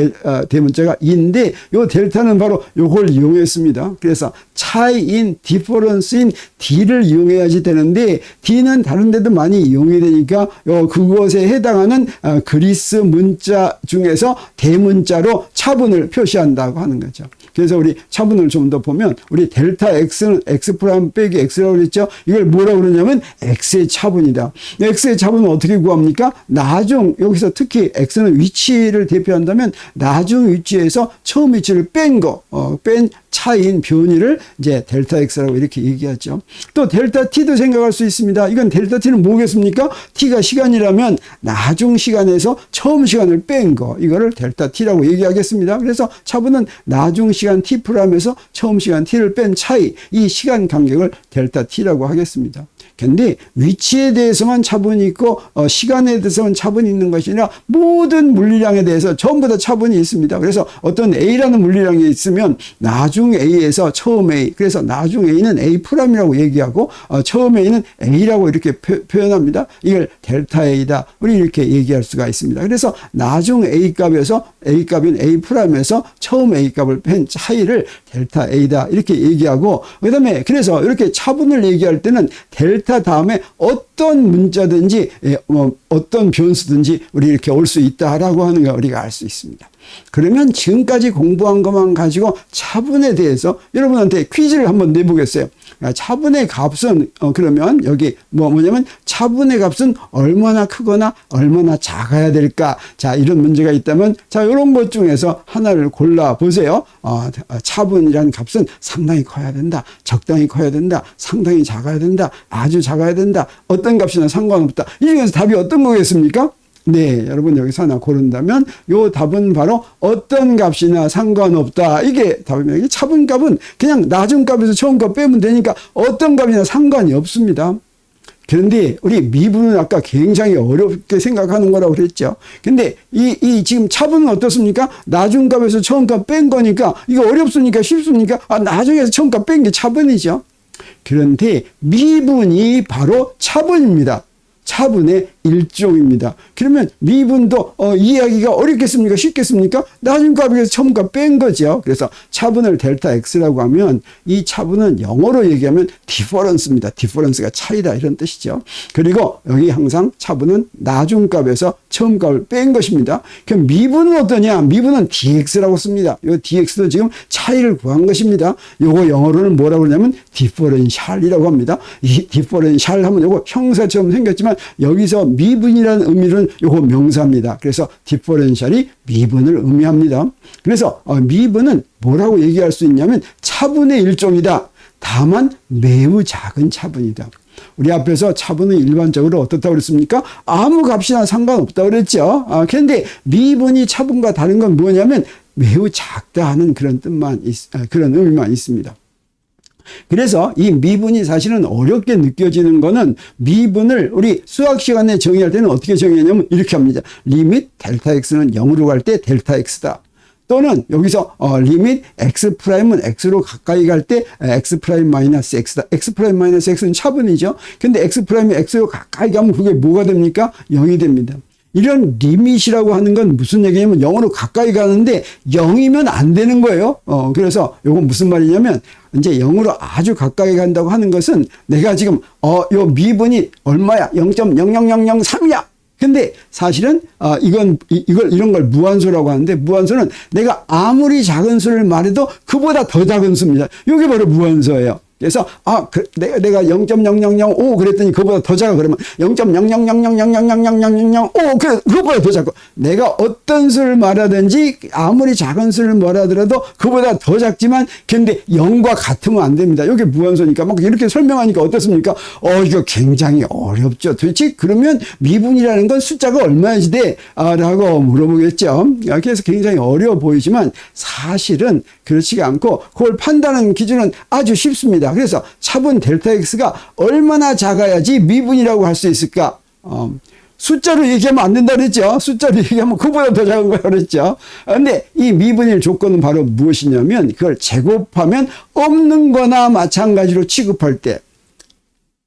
대문자가 2인데 이 델타는 바로 이걸 이용했습니다. 그래서 차이인 디퍼런스인 D를 이용해야지 되는데 D는 다른 데도 많이 이용이 되니까 그것에 해당하는 그리스 문자 중에서 대문자로 차분을 표시한다고 하는 거죠. 그래서 우리 차분을 좀 더 보면 우리 델타 x는 x 프라임 빼기 x라고 그랬죠. 이걸 뭐라고 그러냐면 x의 차분이다. x의 차분은 어떻게 구합니까? 나중, 여기서 특히 x는 위치를 대표한다면 나중 위치에서 처음 위치를 뺀 차이인 변이를 이제 델타 x라고 이렇게 얘기하죠. 또 델타 t도 생각할 수 있습니다. 이건 델타 t는 뭐겠습니까? t가 시간이라면 나중 시간에서 처음 시간을 뺀 거, 이거를 델타 t라고 얘기하겠습니다. 그래서 차분은 나중 시간 t 프라임에서 처음 시간 t를 뺀 차이, 이 시간 간격을 델타 t라고 하겠습니다. 근데 위치에 대해서만 차분이 있고 시간에 대해서만 차분이 있는 것이 아니라 모든 물리량에 대해서 전부 다 차분이 있습니다. 그래서 어떤 A라는 물리량이 있으면 나중 A에서 처음 A, 그래서 나중 A는 A'이라고 얘기하고 처음 A는 A라고 이렇게 표현합니다. 이걸 델타 A다, 우리 이렇게 얘기할 수가 있습니다. 그래서 나중 A 값에서 A 값인 A'에서 처음 A 값을 뺀 차이를 델타 A다 이렇게 얘기하고, 그 다음에 그래서 이렇게 차분을 얘기할 때는 델타 다음에 어떤 문자든지 어떤 변수든지 우리 이렇게 올 수 있다라고 하는 걸 우리가 알 수 있습니다. 그러면 지금까지 공부한 것만 가지고 차분에 대해서 여러분한테 퀴즈를 한번 내보겠어요. 차분의 값은 그러면 여기 뭐냐면 차분의 값은 얼마나 크거나 얼마나 작아야 될까? 자, 이런 문제가 있다면 자, 이런 것 중에서 하나를 골라 보세요. 차분이라는 값은 상당히 커야 된다, 적당히 커야 된다, 상당히 작아야 된다, 아주 작아야 된다, 어떤 값이나 상관없다. 이 중에서 답이 어떤 거겠습니까? 네, 여러분 여기서 하나 고른다면 요 답은 바로 어떤 값이나 상관없다. 이게 답입니다. 이 차분값은 그냥 낮은 값에서 처음 값 빼면 되니까 어떤 값이나 상관이 없습니다. 그런데 우리 미분은 아까 굉장히 어렵게 생각하는 거라고 그랬죠. 근데 이 지금 차분은 어떻습니까? 낮은 값에서 처음 값 뺀 거니까 이거 어렵습니까? 쉽습니까? 나중에서 처음 값 뺀 게 차분이죠. 그런데 미분이 바로 차분입니다. 차분의 일종입니다. 그러면 미분도 이해하기가 어렵겠습니까? 쉽겠습니까? 낮은 값에서 처음 값 뺀 거죠. 그래서 차분을 델타 X라고 하면 이 차분은 영어로 얘기하면 디퍼런스입니다. 디퍼런스가 차이다 이런 뜻이죠. 그리고 여기 항상 차분은 낮은 값에서 처음 값을 뺀 것입니다. 그럼 미분은 어떠냐? 미분은 dx라고 씁니다. 이 dx도 지금 차이를 구한 것입니다. 요거 영어로는 뭐라고 그러냐면 디퍼런셜이라고 합니다. 이 디퍼런셜 하면 요거 형사처럼 생겼지만 여기서 미분이라는 의미는 요거 명사입니다. 그래서 디퍼런셜이 미분을 의미합니다. 그래서 미분은 뭐라고 얘기할 수 있냐면 차분의 일종이다. 다만 매우 작은 차분이다. 우리 앞에서 차분은 일반적으로 어떻다고 그랬습니까? 아무 값이나 상관없다고 그랬죠. 그런데 미분이 차분과 다른 건 뭐냐면 매우 작다 하는 그런 뜻만 그런 의미만 있습니다. 그래서 이 미분이 사실은 어렵게 느껴지는 거는 미분을 우리 수학 시간에 정의할 때는 어떻게 정의하냐면 이렇게 합니다. 리밋 델타 x는 0으로 갈 때 델타 x다. 또는 여기서 리밋 x 프라임은 x로 가까이 갈 때 x 프라임 마이너스 x다. x 프라임 마이너스 x는 차분이죠. 근데 x 프라임이 x로 가까이 가면 그게 뭐가 됩니까? 0이 됩니다. 이런 리밋이라고 하는 건 무슨 얘기냐면 0으로 가까이 가는데 0이면 안 되는 거예요. 그래서 이건 무슨 말이냐면 이제 0으로 아주 가까이 간다고 하는 것은 내가 지금 요 미분이 얼마야? 0.00003이야. 근데 사실은 이런 걸 무한소라고 하는데 무한소는 내가 아무리 작은 수를 말해도 그보다 더 작은 수입니다. 이게 바로 무한소예요. 그래서 내가 0.0005 그랬더니 그보다 더 작아 그러면 0.000000000005 그보다 더 작고 내가 어떤 수를 말하든지 아무리 작은 수를 말하더라도 그보다 더 작지만 근데 0과 같으면 안 됩니다. 이게 무한소니까 막 이렇게 설명하니까 어떻습니까? 이거 굉장히 어렵죠. 도대체 그러면 미분이라는 건 숫자가 얼마야지 돼? 라고 물어보겠죠. 그래서 굉장히 어려워 보이지만 사실은 그렇지가 않고 그걸 판단하는 기준은 아주 쉽습니다. 그래서 차분 델타 x가 얼마나 작아야지 미분이라고 할 수 있을까? 숫자로 얘기하면 안 된다 그랬죠. 숫자로 얘기하면 그보다 더 작은 거라고 그랬죠. 그런데 이 미분일 조건은 바로 무엇이냐면 그걸 제곱하면 없는 거나 마찬가지로 취급할 때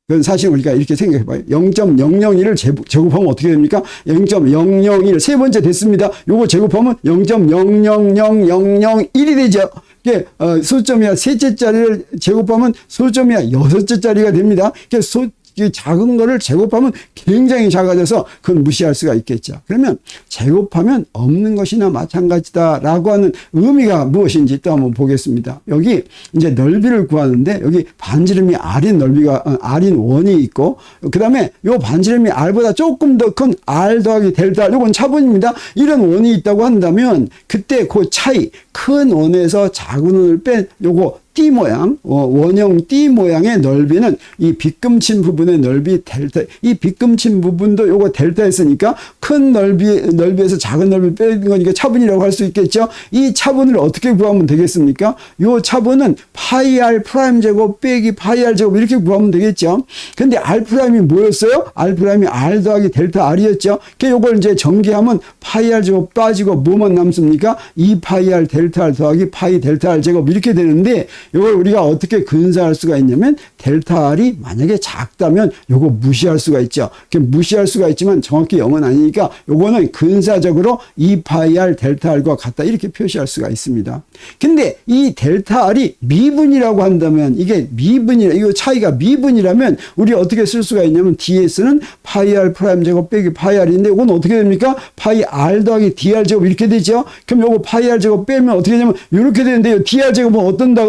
그건 사실 우리가 이렇게 생각해 봐요. 0.001을 제곱하면 어떻게 됩니까? 0.001 세 번째 됐습니다. 요거 제곱하면 0.000001이 되죠. 이게 소점이야 셋째 자리를 제곱하면 소점이야 여섯째 자리가 됩니다. 그래서 작은 거를 제곱하면 굉장히 작아져서 그건 무시할 수가 있겠죠. 그러면 제곱하면 없는 것이나 마찬가지다라고 하는 의미가 무엇인지 또 한번 보겠습니다. 여기 이제 넓이를 구하는데 여기 반지름이 R인 넓이가 R인 원이 있고 그 다음에 요 반지름이 R보다 조금 더 큰 R 더하기 델타 요건 차분입니다. 이런 원이 있다고 한다면 그때 그 차이 큰 원에서 작은 원을 뺀 요거 띠 모양, 원형 띠 모양의 넓이는 이 빗금친 부분의 넓이 델타, 이 빗금친 부분도 요거 델타였으니까 큰 넓이에서 작은 넓이 빼는 거니까 차분이라고 할 수 있겠죠. 이 차분을 어떻게 구하면 되겠습니까? 요 차분은 파이 r 프라임 제곱 빼기 파이 r 제곱 이렇게 구하면 되겠죠. 근데 r 프라임이 뭐였어요? r 프라임이 r 더하기 델타 r이었죠. 요걸 이제 전개하면 파이 r 제곱 빠지고 뭐만 남습니까? 2 파이 r 델타 r 더하기 파이 델타 r 제곱 이렇게 되는데 요걸 우리가 어떻게 근사할 수가 있냐면 델타 r이 만약에 작다면 요거 무시할 수가 있죠. 무시할 수가 있지만 정확히 0은 아니니까 요거는 근사적으로 2 파이 r 델타 r과 같다 이렇게 표시할 수가 있습니다. 근데 이 델타 r이 미분이라고 한다면 이게 미분이라 이 차이가 미분이라면 우리 어떻게 쓸 수가 있냐면 ds는 파이 r 프라임 제곱 빼기 파이 r인데 이건 어떻게 됩니까? 파이 r 더하기 dr 제곱 이렇게 되죠. 그럼 요거 파이 r 제곱 빼면 어떻게 되냐면 이렇게 되는데 dr 제곱은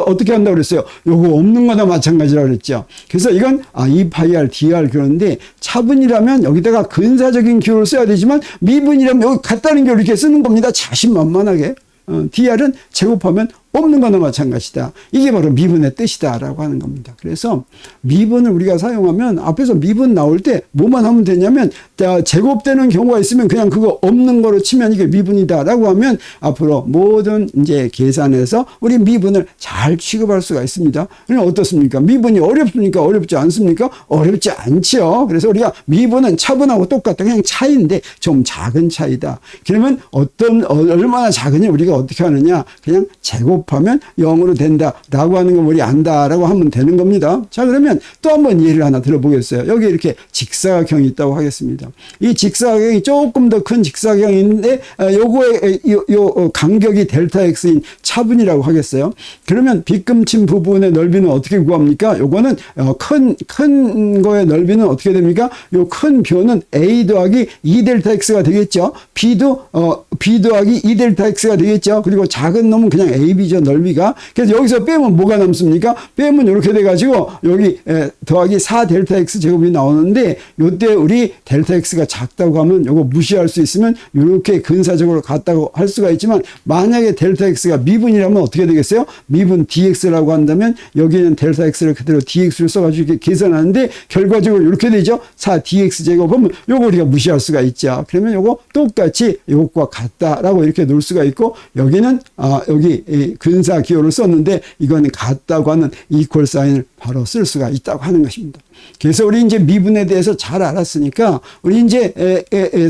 어떻게 한다고 그랬어요? 요거 없는 거나 마찬가지라고 그랬죠. 그래서 이건 2 파이 r dr 그러는데 차분이라면 여기다가 근사적인 기호를 써야 되지만 미분이라면 여기 같다는 게 이렇게 쓰는 겁니다. 자신만만하게. dr은 제곱하면 없는 거나 마찬가지다. 이게 바로 미분의 뜻이다라고 하는 겁니다. 그래서 미분을 우리가 사용하면 앞에서 미분 나올 때 뭐만 하면 되냐면 제곱되는 경우가 있으면 그냥 그거 없는 거로 치면 이게 미분이다라고 하면 앞으로 모든 이제 계산에서 우리 미분을 잘 취급할 수가 있습니다. 그럼 어떻습니까? 미분이 어렵습니까? 어렵지 않습니까? 어렵지 않죠. 그래서 우리가 미분은 차분하고 똑같다. 그냥 차이인데 좀 작은 차이다. 그러면 얼마나 작으냐 우리가 어떻게 하느냐? 그냥 제곱하면 0으로 된다라고 하는 거 우리 안다라고 하면 되는 겁니다. 자, 그러면 또 한번 예를 하나 들어보겠어요. 여기 이렇게 직사각형이 있다고 하겠습니다. 이 직사각형이 조금 더 큰 직사각형인데 요거의 요 간격이 델타 x인 차분이라고 하겠어요. 그러면 빗금친 부분의 넓이는 어떻게 구합니까? 요거는 큰 거의 넓이는 어떻게 됩니까? 요 큰 뷰는 a 더하기 2 델타 x가 되겠죠. b도 b 더하기 2 델타 x가 되겠죠. 그리고 작은 놈은 그냥 ab죠, 넓이가. 그래서 여기서 빼면 뭐가 남습니까? 빼면 이렇게 돼가지고 여기 더하기 4 델타 x 제곱이 나오는데 요때 우리 델타 x가 작다고 하면 요거 무시할 수 있으면 이렇게 근사적으로 같다고 할 수가 있지만 만약에 델타 x가 미분이라면 어떻게 되겠어요? 미분 dx라고 한다면 여기는 델타 x를 그대로 dx를 써가지고 이렇게 계산하는데 결과적으로 이렇게 되죠. 4 dx 제곱하면 요거 우리가 무시할 수가 있죠. 그러면 요거 똑같이 요것과 같다라고 이렇게 놓을 수가 있고 여기는 여기 근사 기호를 썼는데 이거는 같다고 하는 이퀄 사인을 바로 쓸 수가 있다고 하는 것입니다. 그래서 우리 이제 미분에 대해서 잘 알았으니까 우리 이제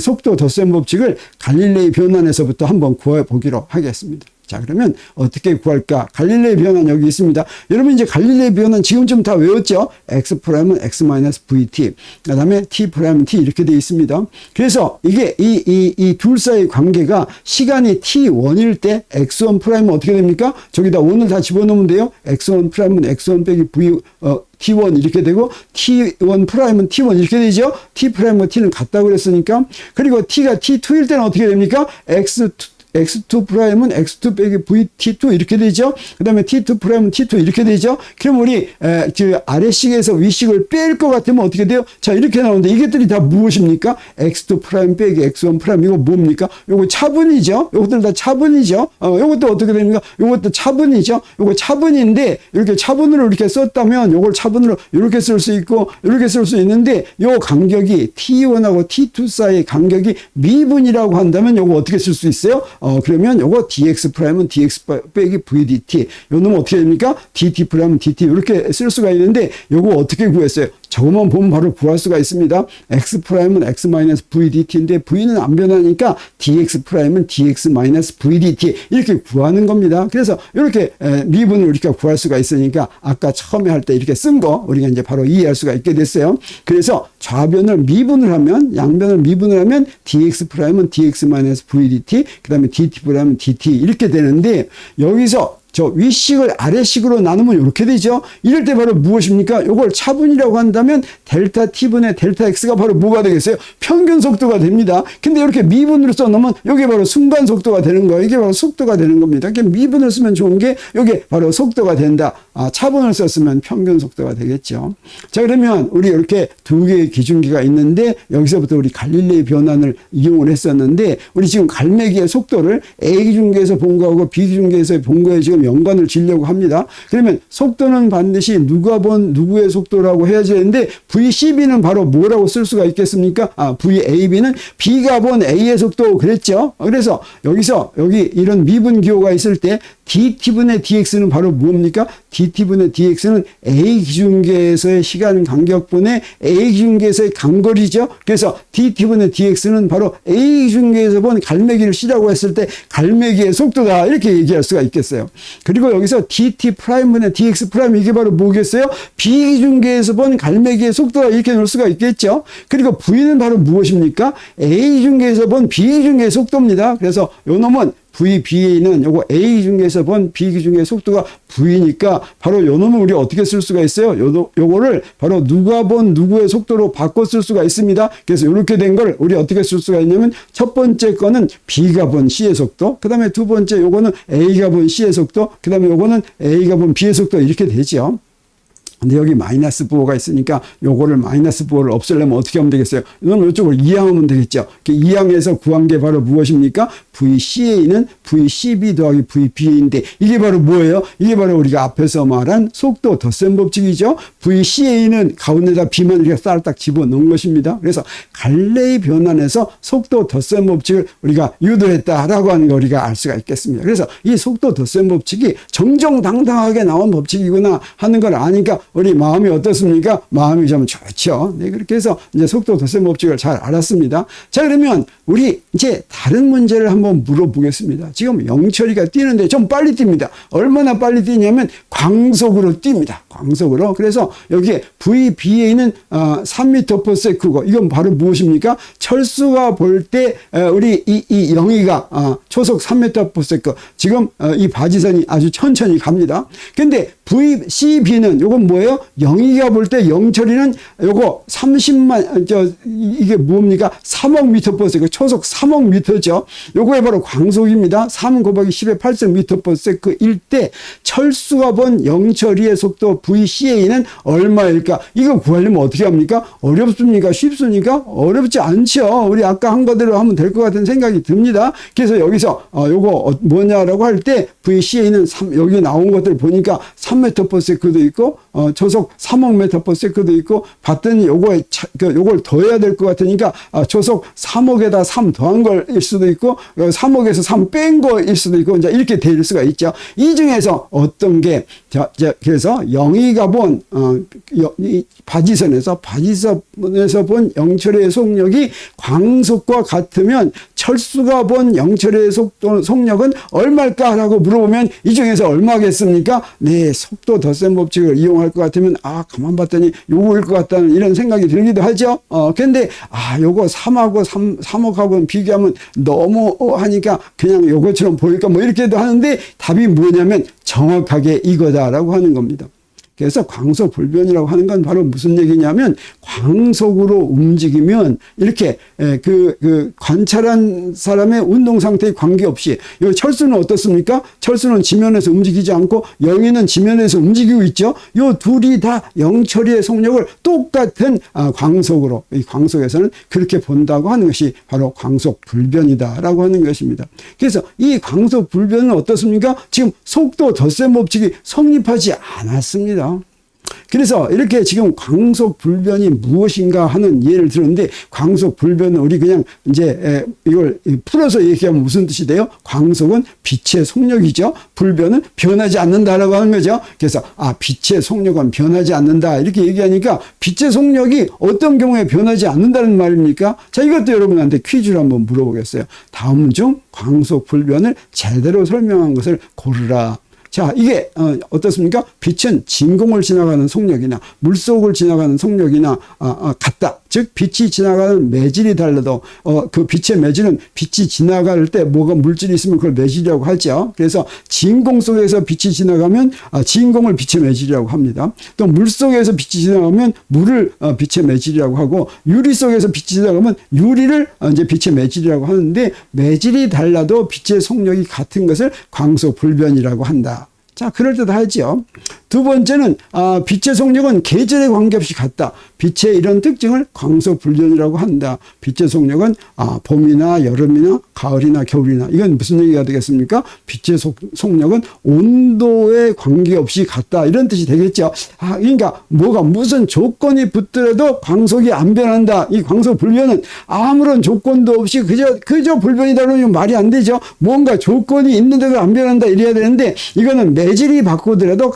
속도 덧셈 법칙을 갈릴레이 변환에서부터 한번 구해 보기로 하겠습니다. 자, 그러면 어떻게 구할까? 갈릴레이 변환 여기 있습니다. 여러분 이제 갈릴레이 변환 지금쯤 다 외웠죠? x''은 x-vt, 그 다음에 t''은 t 이렇게 되어 있습니다. 그래서 이게 이 둘 사이의 관계가 시간이 t1일 때 x1'은 어떻게 됩니까? 저기다 1을 다 집어넣으면 돼요. x1'은 x1 빼기 v, t1 이렇게 되고 t1'은 t1 이렇게 되죠. t'과 t는 같다고 그랬으니까. 그리고 t가 t2일 때는 어떻게 됩니까? x2'은 x2 빼기 vt2 이렇게 되죠. 그 다음에 t2'은 t2 이렇게 되죠. 그럼 우리 아래식에서 위식을 뺄 것 같으면 어떻게 돼요? 자, 이렇게 나오는데 이것들이 다 무엇입니까? x2' 빼기 x1' 이거 뭡니까? 요거 차분이죠. 요것들 다 차분이죠. 요것도 어떻게 됩니까? 요것도 차분이죠. 요거 차분인데 이렇게 차분으로 이렇게 썼다면 요걸 차분으로 이렇게 쓸 수 있고 이렇게 쓸 수 있는데 요 간격이 t1하고 t2 사이의 간격이 미분이라고 한다면 요거 어떻게 쓸 수 있어요? 그러면 요거 dx'은 dx 빼기 vdt. 요 놈은 어떻게 됩니까? dt'은 dt. 이렇게 쓸 수가 있는데 요거 어떻게 구했어요? 저거만 보면 바로 구할 수가 있습니다. x'은 x-vdt인데 v는 안 변하니까 dx'은 dx-vdt. 이렇게 구하는 겁니다. 그래서 이렇게 미분을 우리가 구할 수가 있으니까 아까 처음에 할 때 이렇게 쓴 거 우리가 이제 바로 이해할 수가 있게 됐어요. 그래서 좌변을 미분을 하면 양변을 미분을 하면 dx'은 dx-vdt, 그 다음에 dt'은 dt 이렇게 되는데 여기서 저 위식을 아래식으로 나누면 이렇게 되죠. 이럴 때 바로 무엇입니까? 이걸 차분이라고 한다면 델타 t분의 델타 x가 바로 뭐가 되겠어요? 평균 속도가 됩니다. 근데 이렇게 미분으로 써놓으면 이게 바로 순간 속도가 되는 거예요. 이게 바로 속도가 되는 겁니다. 미분을 쓰면 좋은 게 이게 바로 속도가 된다. 차분을 썼으면 평균 속도가 되겠죠. 자, 그러면 우리 이렇게 두 개의 기준기가 있는데 여기서부터 우리 갈릴레이 변환을 이용을 했었는데 우리 지금 갈매기의 속도를 A 기준기에서 본 거하고 B 기준기에서 본 거에 지금 연관을 지려고 합니다. 그러면 속도는 반드시 누가 본 누구의 속도라고 해야지 되는데 VCB는 바로 뭐라고 쓸 수가 있겠습니까? VAB는 B가 본 A의 속도 그랬죠. 그래서 여기 이런 미분 기호가 있을 때 DT분의 DX는 바로 뭡니까? DT분의 DX는 A 기준계에서의 시간 간격분의 A 기준계에서의 간거리죠. 그래서 DT분의 DX는 바로 A 기준계에서 본 갈매기를 C라고 했을 때 갈매기의 속도다 이렇게 얘기할 수가 있겠어요. 그리고 여기서 DT'분의 DX' 이게 바로 뭐겠어요? B 기준계에서 본 갈매기의 속도다 이렇게 놓을 수가 있겠죠. 그리고 V는 바로 무엇입니까? A 기준계에서 본 B 기준계의 속도입니다. 그래서 요 놈은 VBA는 요거 A 기준계에서 본 B 기준계의 속도가 V니까 바로 요 놈을 우리 어떻게 쓸 수가 있어요? 요거를 바로 누가 본 누구의 속도로 바꿔 쓸 수가 있습니다. 그래서 이렇게 된 걸 우리 어떻게 쓸 수가 있냐면 첫 번째 거는 B가 본 C의 속도, 그 다음에 두 번째 요거는 A가 본 C의 속도, 그 다음에 요거는 A가 본 B의 속도 이렇게 되죠. 근데 여기 마이너스 부호가 있으니까 요거를 마이너스 부호를 없애려면 어떻게 하면 되겠어요? 이건 이쪽으로 이항하면 되겠죠. 이항해서 구한 게 바로 무엇입니까? VCA는 VCB 더하기 VBA인데 이게 바로 뭐예요? 이게 바로 우리가 앞에서 말한 속도 덧셈 법칙이죠. VCA는 가운데다 B만 이렇게 쌀딱 집어넣은 것입니다. 그래서 갈레이 변환에서 속도 덧셈 법칙을 우리가 유도했다라고 하는 거 우리가 알 수가 있겠습니다. 그래서 이 속도 덧셈 법칙이 정정당당하게 나온 법칙이구나 하는 걸 아니까 우리 마음이 어떻습니까? 마음이 좀 좋죠. 네, 그렇게 해서 이제 속도 덧셈 법칙을 잘 알았습니다. 자, 그러면 우리 이제 다른 문제를 한번 물어보겠습니다. 지금 영철이가 뛰는데 좀 빨리 뜁니다. 얼마나 빨리 뛰냐면 광속으로 뜁니다. 광속으로. 그래서 여기에 VBA는 3m/s고 이건 바로 무엇입니까? 철수가 볼 때 우리 이 영희가 초속 3m/s 지금 이 바지선이 아주 천천히 갑니다. 근데 VCB는 요건 뭐예요? 영희가 볼 때 영철이는 요거 30만 이게 뭡니까? 3억 m/s 초속 3억 m죠. 요거에 바로 광속입니다. 3 곱하기 10의 8석 m/s일 때 철수가 본 영철이의 속도 VCA는 얼마일까? 이거 구하려면 어떻게 합니까? 어렵습니까? 쉽습니까? 어렵지 않죠. 우리 아까 한 거대로 하면 될 것 같은 생각이 듭니다. 그래서 여기서 요거 뭐냐라고 할 때 VCA는 여기 나온 것들 보니까 3m/s도 있고 초속 3억 m/s도 있고 봤더니 요걸 더해야 될 것 같으니까 초속 3억에다 3 더한 걸일 수도 있고 3억에서 3 뺀 거일 수도 있고 이제 이렇게 될 수가 있죠. 이 중에서 어떤 게 그래서 영희가 본 바지선에서 본 영철의 속력이 광속과 같으면 철수가 본 영철의 속력은 얼마일까라고 물어보면 이 중에서 얼마겠습니까? 네, 속도 덧셈 법칙을 이용할 것 같으면 가만 봤더니 요거일 것 같다는 이런 생각이 들기도 하죠. 근데 요거 3억하고는 비교하면 너무 하니까 그냥 요것처럼 보일까 뭐 이렇게도 하는데 답이 뭐냐면 정확하게 이거다라고 하는 겁니다. 그래서 광속 불변이라고 하는 건 바로 무슨 얘기냐면 광속으로 움직이면 이렇게 관찰한 사람의 운동 상태에 관계없이 이 철수는 어떻습니까? 철수는 지면에서 움직이지 않고 영희는 지면에서 움직이고 있죠. 이 둘이 다 영철이의 속력을 똑같은 광속으로 이 광속에서는 그렇게 본다고 하는 것이 바로 광속 불변이다라고 하는 것입니다. 그래서 이 광속 불변은 어떻습니까? 지금 속도 덧셈 법칙이 성립하지 않았습니다. 그래서 이렇게 지금 광속 불변이 무엇인가 하는 예를 들었는데 광속 불변은 우리 그냥 이제 이걸 풀어서 얘기하면 무슨 뜻이 돼요? 광속은 빛의 속력이죠. 불변은 변하지 않는다라고 하는 거죠. 그래서 빛의 속력은 변하지 않는다 이렇게 얘기하니까 빛의 속력이 어떤 경우에 변하지 않는다는 말입니까? 자, 이것도 여러분한테 퀴즈를 한번 물어보겠어요. 다음 중 광속 불변을 제대로 설명한 것을 고르라. 자, 이게 어떻습니까? 빛은 진공을 지나가는 속력이나 물속을 지나가는 속력이나 같다. 즉 빛이 지나가는 매질이 달라도 그 빛의 매질은 빛이 지나갈 때 뭐가 물질이 있으면 그걸 매질이라고 하죠. 그래서 진공 속에서 빛이 지나가면 진공을 빛의 매질이라고 합니다. 또 물속에서 빛이 지나가면 물을 빛의 매질이라고 하고 유리 속에서 빛이 지나가면 유리를 이제 빛의 매질이라고 하는데 매질이 달라도 빛의 속력이 같은 것을 광속 불변이라고 한다. 자, 그럴듯하죠. 두 번째는 빛의 속력은 계절에 관계없이 같다. 빛의 이런 특징을 광속불변이라고 한다. 빛의 속력은 봄이나 여름이나 가을이나 겨울이나, 이건 무슨 얘기가 되겠습니까? 빛의 속력은 온도에 관계없이 같다, 이런 뜻이 되겠죠. 그러니까 무슨 조건이 붙더라도 광속이 안 변한다. 이 광속불변은 아무런 조건도 없이 그저 불변이다 그러면 말이 안 되죠. 뭔가 조건이 있는데도 안 변한다 이래야 되는데, 이거는 매질이 바뀌더라도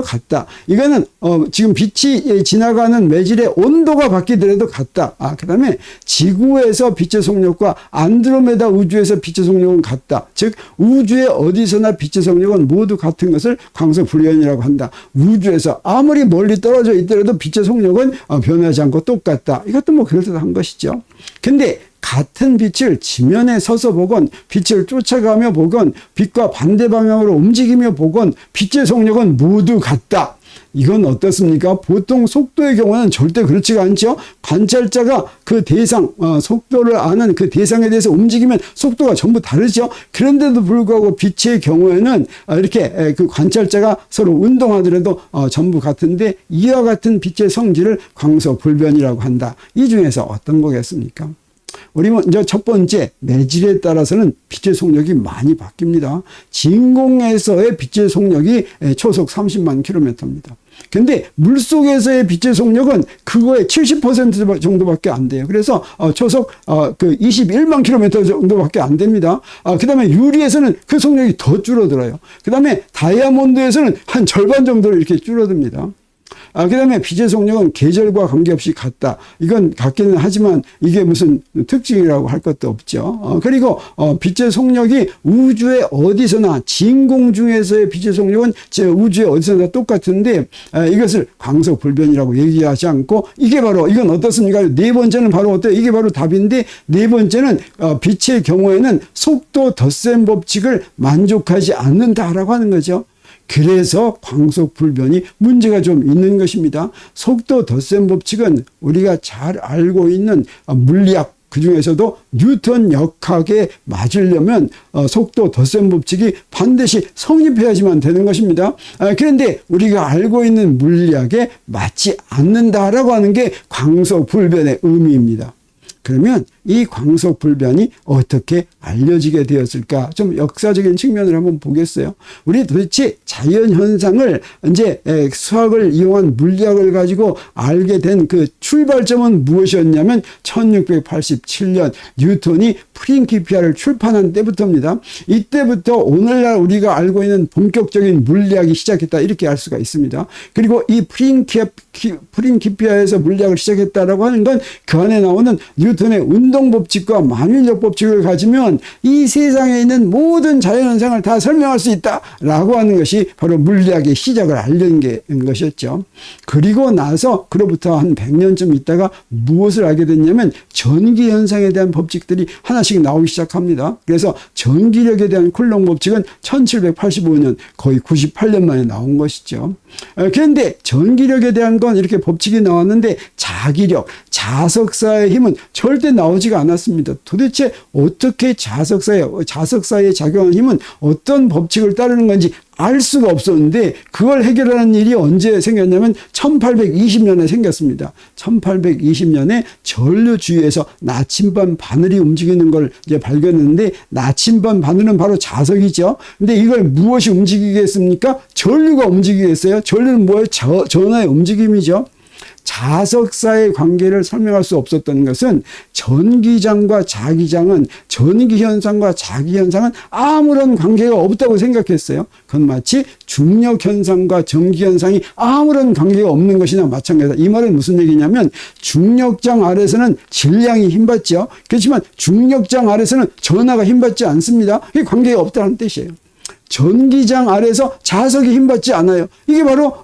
같다. 이거는 지금 빛이 지나가는 매질의 온도가 바뀌더라도 같다. 그 다음에 지구에서 빛의 속력과 안드로메다 우주에서 빛의 속력은 같다. 즉 우주의 어디서나 빛의 속력은 모두 같은 것을 광속불변이라고 한다. 우주에서 아무리 멀리 떨어져 있더라도 빛의 속력은 변하지 않고 똑같다. 이것도 뭐 그럴듯한 것이죠. 근데 같은 빛을 지면에 서서 보건, 빛을 쫓아가며 보건, 빛과 반대 방향으로 움직이며 보건 빛의 속력은 모두 같다. 이건 어떻습니까? 보통 속도의 경우는 절대 그렇지가 않죠. 관찰자가 그 대상, 속도를 아는 그 대상에 대해서 움직이면 속도가 전부 다르죠. 그런데도 불구하고 빛의 경우에는 이렇게 그 관찰자가 서로 운동하더라도 전부 같은데, 이와 같은 빛의 성질을 광속불변이라고 한다. 이 중에서 어떤 거겠습니까? 우리 먼저 첫 번째, 매질에 따라서는 빛의 속력이 많이 바뀝니다. 진공에서의 빛의 속력이 초속 30만 킬로미터입니다. 근데 물속에서의 빛의 속력은 그거의 70% 정도밖에 안 돼요. 그래서 초속 21만 킬로미터 정도밖에 안 됩니다. 그 다음에 유리에서는 그 속력이 더 줄어들어요. 그 다음에 다이아몬드에서는 한 절반 정도로 이렇게 줄어듭니다. 그 다음에 빛의 속력은 계절과 관계없이 같다. 이건 같기는 하지만 이게 무슨 특징이라고 할 것도 없죠. 그리고 빛의 속력이 우주의 어디서나, 진공 중에서의 빛의 속력은 우주의 어디서나 똑같은데, 이것을 광속불변이라고 얘기하지 않고, 이건 어떻습니까? 네 번째는 바로 어때요? 이게 바로 답인데, 네 번째는 빛의 경우에는 속도 덧셈 법칙을 만족하지 않는다라고 하는 거죠. 그래서 광속불변이 문제가 좀 있는 것입니다. 속도 덧셈 법칙은 우리가 잘 알고 있는 물리학, 그 중에서도 뉴턴 역학에 맞으려면 속도 덧셈 법칙이 반드시 성립해야지만 되는 것입니다. 그런데 우리가 알고 있는 물리학에 맞지 않는다라고 하는 게 광속불변의 의미입니다. 그러면 이 광속불변이 어떻게 알려지게 되었을까? 좀 역사적인 측면을 한번 보겠어요. 우리 도대체 자연현상을 이제 수학을 이용한 물리학을 가지고 알게 된 그 출발점은 무엇이었냐면 1687년 뉴턴이 프린키피아를 출판한 때부터입니다. 이때부터 오늘날 우리가 알고 있는 본격적인 물리학이 시작했다, 이렇게 알 수가 있습니다. 그리고 이 프린키피아에서 물리학을 시작했다라고 하는 건 그 안에 나오는 뉴턴의 운동법칙과 만윤력 법칙을 가지면 이 세상에 있는 모든 자연현상을 다 설명할 수 있다라고 하는 것이 바로 물리학의 시작을 알린 것이었죠. 그리고 나서 그로부터 한 100년쯤 있다가 무엇을 알게 됐냐면 전기현상에 대한 법칙들이 하나씩 나오기 시작합니다. 그래서 전기력에 대한 쿨롱 법칙은 1785년, 거의 98년 만에 나온 것이죠. 그런데 전기력에 대한 건 이렇게 법칙이 나왔는데, 자기력, 자석사의 힘은 절대 나오지가 않았습니다. 도대체 어떻게 자석사에 작용하는 힘은 어떤 법칙을 따르는 건지 알 수가 없었는데, 그걸 해결하는 일이 언제 생겼냐면 1820년에 생겼습니다. 1820년에 전류 주위에서 나침반 바늘이 움직이는 걸 이제 발견했는데, 나침반 바늘은 바로 자석이죠. 근데 이걸 무엇이 움직이겠습니까? 전류가 움직이겠어요? 전류는 뭐예요? 전하의 움직임이죠. 자석사의 관계를 설명할 수 없었던 것은 전기장과 자기장은, 전기현상과 자기현상은 아무런 관계가 없다고 생각했어요. 그건 마치 중력현상과 전기현상이 아무런 관계가 없는 것이나 마찬가지다. 이 말은 무슨 얘기냐면, 중력장 아래서는 질량이 힘받죠. 그렇지만 중력장 아래서는 전하가 힘받지 않습니다. 이게 관계가 없다는 뜻이에요. 전기장 아래서 자석이 힘받지 않아요. 이게 바로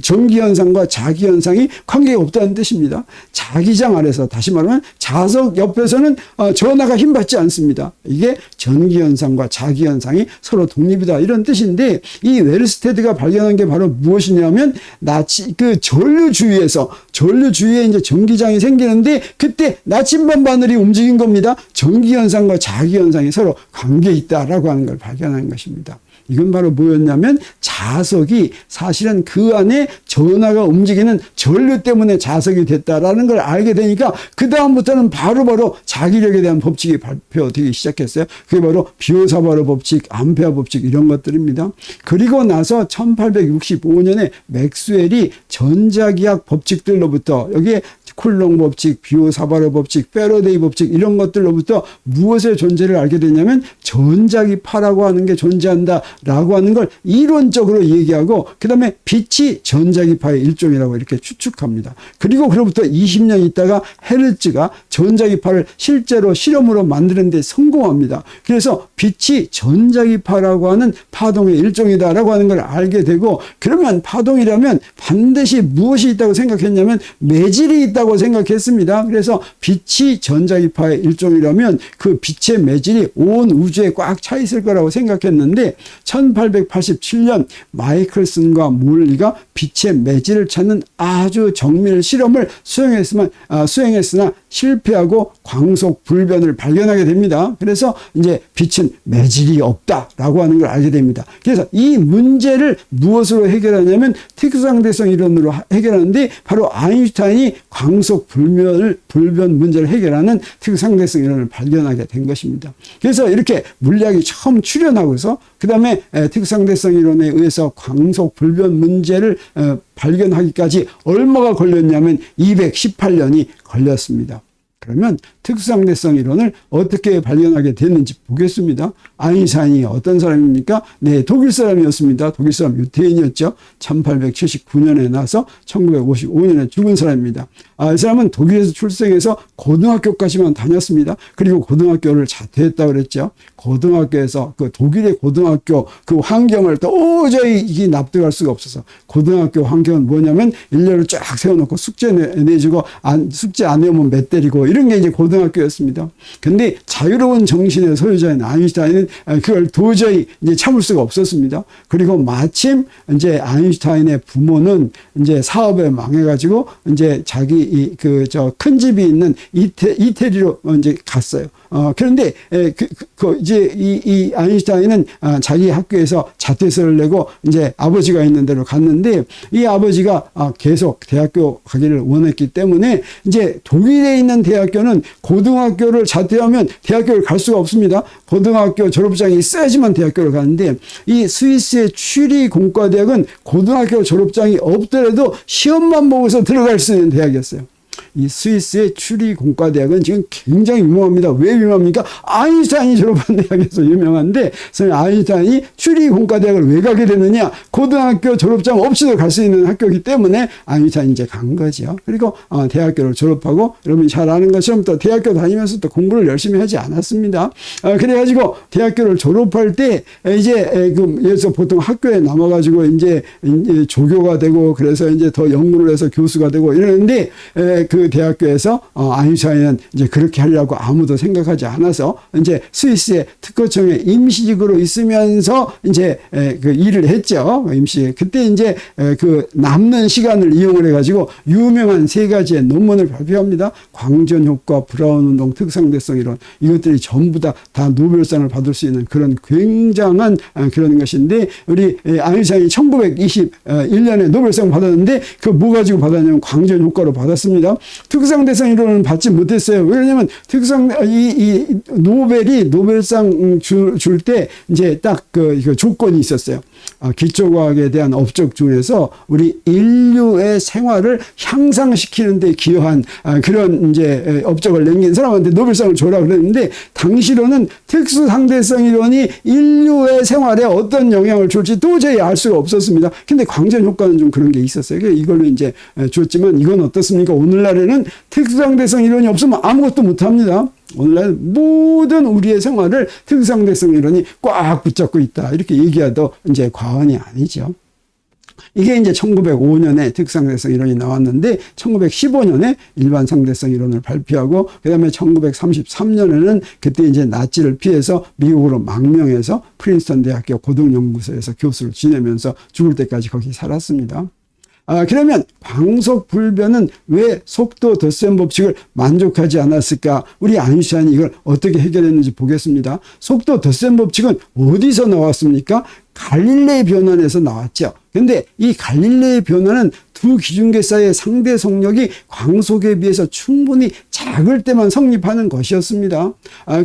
전기현상과 자기현상이 관계가 없다는 뜻입니다. 자기장 아래서, 다시 말하면 자석 옆에서는 전하가 힘받지 않습니다. 이게 전기현상과 자기현상이 서로 독립이다, 이런 뜻인데, 이 웨르스테드가 발견한 게 바로 무엇이냐면, 그 전류 주위에 이제 전기장이 생기는데, 그때 나침반 바늘이 움직인 겁니다. 전기현상과 자기현상이 서로 관계 있다라고 하는 걸 발견한 것입니다. 이건 바로 뭐였냐면 자석이 사실은 그 안에 전하가 움직이는 전류 때문에 자석이 됐다라는 걸 알게 되니까 그 다음부터는 바로바로 자기력에 대한 법칙이 발표되기 시작했어요. 그게 바로 비오사바르 법칙, 암페어 법칙 이런 것들입니다. 그리고 나서 1865년에 맥스웰이 전자기학 법칙들로부터 여기에 쿨롱 법칙, 비오사바르 법칙, 패러데이 법칙 이런 것들로부터 무엇의 존재를 알게 되냐면 전자기파라고 하는 게 존재한다라고 하는 걸 이론적으로 얘기하고 그 다음에 빛이 전자기파의 일종이라고 이렇게 추측합니다. 그리고 그로부터 20년 있다가 헤르츠가 전자기파를 실제로 실험으로 만드는 데 성공합니다. 그래서 빛이 전자기파라고 하는 파동의 일종이다라고 하는 걸 알게 되고 그러면 파동이라면 반드시 무엇이 있다고 생각했냐면 매질이 있다고 생각했습니다. 그래서 빛이 전자기파의 일종이라면 그 빛의 매질이 온 우주에 꽉 차 있을 거라고 생각했는데 1887년 마이클슨과 몰리가 빛의 매질을 찾는 아주 정밀 실험을 수행했으나 실패하고 광속 불변을 발견하게 됩니다. 그래서 이제 빛은 매질이 없다라고 하는 걸 알게 됩니다. 그래서 이 문제를 무엇으로 해결하냐면 특수상대성 이론으로 해결하는데 바로 아인슈타인이 광속 불변 문제를 해결하는 특수상대성 이론을 발견하게 된 것입니다. 그래서 이렇게 물리학이 처음 출현하고서 그 다음에 특수상대성 이론에 의해서 광속 불변 문제를 발견하기까지 얼마가 걸렸냐면 218년이 걸렸습니다. 그러면 특수상대성 이론을 어떻게 발견하게 됐는지 보겠습니다. 아인슈타인이 어떤 사람입니까? 네, 독일 사람이었습니다. 독일 사람 유태인이었죠. 1879년에 나서 1955년에 죽은 사람입니다. 이 사람은 독일에서 출생해서 고등학교까지만 다녔습니다. 그리고 고등학교를 자퇴했다고 그랬죠. 고등학교에서 그 독일의 고등학교 그 환경을 도저히 납득할 수가 없어서 고등학교 환경은 뭐냐면 일렬을 쫙 세워놓고 숙제 내주고 숙제 안 해오면 몇 때리고 이런 게 이제 고등학교였습니다. 근데 자유로운 정신의 소유자인 아인슈타인은 그걸 도저히 이제 참을 수가 없었습니다. 그리고 마침 이제 아인슈타인의 부모는 이제 사업에 망해가지고 이제 자기 큰 집이 있는 이태리로 이제 갔어요. 그런데 이제 이 아인슈타인은 자기 학교에서 자퇴서를 내고 이제 아버지가 있는 데로 갔는데 이 아버지가 계속 대학교 가기를 원했기 때문에 이제 독일에 있는 대학교는 고등학교를 자퇴하면 대학교를 갈 수가 없습니다. 고등학교 졸업장이 있어야지만 대학교를 가는데 이 스위스의 취리 공과대학은 고등학교 졸업장이 없더라도 시험만 보고서 들어갈 수 있는 대학이었어요. 이 스위스의 취리 공과대학은 지금 굉장히 유명합니다. 왜 유명합니까? 아인슈타인이 졸업한 대학에서 유명한데, 아인슈타인이 취리 공과대학을 왜 가게 됐느냐? 고등학교 졸업장 없이도 갈 수 있는 학교이기 때문에 아인슈타인이 이제 간 거죠. 그리고 대학교를 졸업하고, 여러분이 잘 아는 것처럼 또 대학교 다니면서 또 공부를 열심히 하지 않았습니다. 그래가지고 대학교를 졸업할 때 이제 여기서 보통 학교에 남아가지고 이제 조교가 되고, 그래서 이제 더 연구를 해서 교수가 되고 이러는데, 그 대학교에서 아인슈타인은 이제 그렇게 하려고 아무도 생각하지 않아서 이제 스위스의 특허청에 임시직으로 있으면서 이제 그 일을 했죠. 임시. 그때 이제 그 남는 시간을 이용을 해가지고 유명한 세 가지의 논문을 발표합니다. 광전 효과, 브라운 운동, 특상대성 이론, 이것들이 전부 다 노벨상을 받을 수 있는 그런 굉장한 그런 것인데, 우리 아인슈타인이 1921년에 노벨상 받았는데 그 뭐 가지고 받았냐면 광전 효과로 받았습니다. 특수상대성 이론은 받지 못했어요. 왜냐하면 이 노벨이 노벨상 줄 때 이제 딱 그 조건이 있었어요. 기초과학에 대한 업적 중에서 우리 인류의 생활을 향상시키는 데 기여한 그런 이제 업적을 남긴 사람한테 노벨상을 줘라 그랬는데, 당시로는 특수상대성 이론이 인류의 생활에 어떤 영향을 줄지 도저히 알 수가 없었습니다. 근데 광전 효과는 좀 그런 게 있었어요. 이걸로 이제 줬지만, 이건 어떻습니까? 오늘날에는 특수상대성 이론이 없으면 아무것도 못합니다. 오늘날 모든 우리의 생활을 특수상대성 이론이 꽉 붙잡고 있다, 이렇게 얘기해도 이제 과언이 아니죠. 이게 이제 1905년에 특수상대성 이론이 나왔는데, 1915년에 일반 상대성 이론을 발표하고, 그 다음에 1933년에는 그때 이제 나치를 피해서 미국으로 망명해서 프린스턴 대학교 고등연구소에서 교수를 지내면서 죽을 때까지 거기 살았습니다. 그러면 광속 불변은 왜 속도 덧셈 법칙을 만족하지 않았을까? 우리 아인슈타인이 이걸 어떻게 해결했는지 보겠습니다. 속도 덧셈 법칙은 어디서 나왔습니까? 갈릴레이 변환에서 나왔죠. 근데 이 갈릴레이 변환은 두 기준계 사이의 상대 속력이 광속에 비해서 충분히 작을 때만 성립하는 것이었습니다.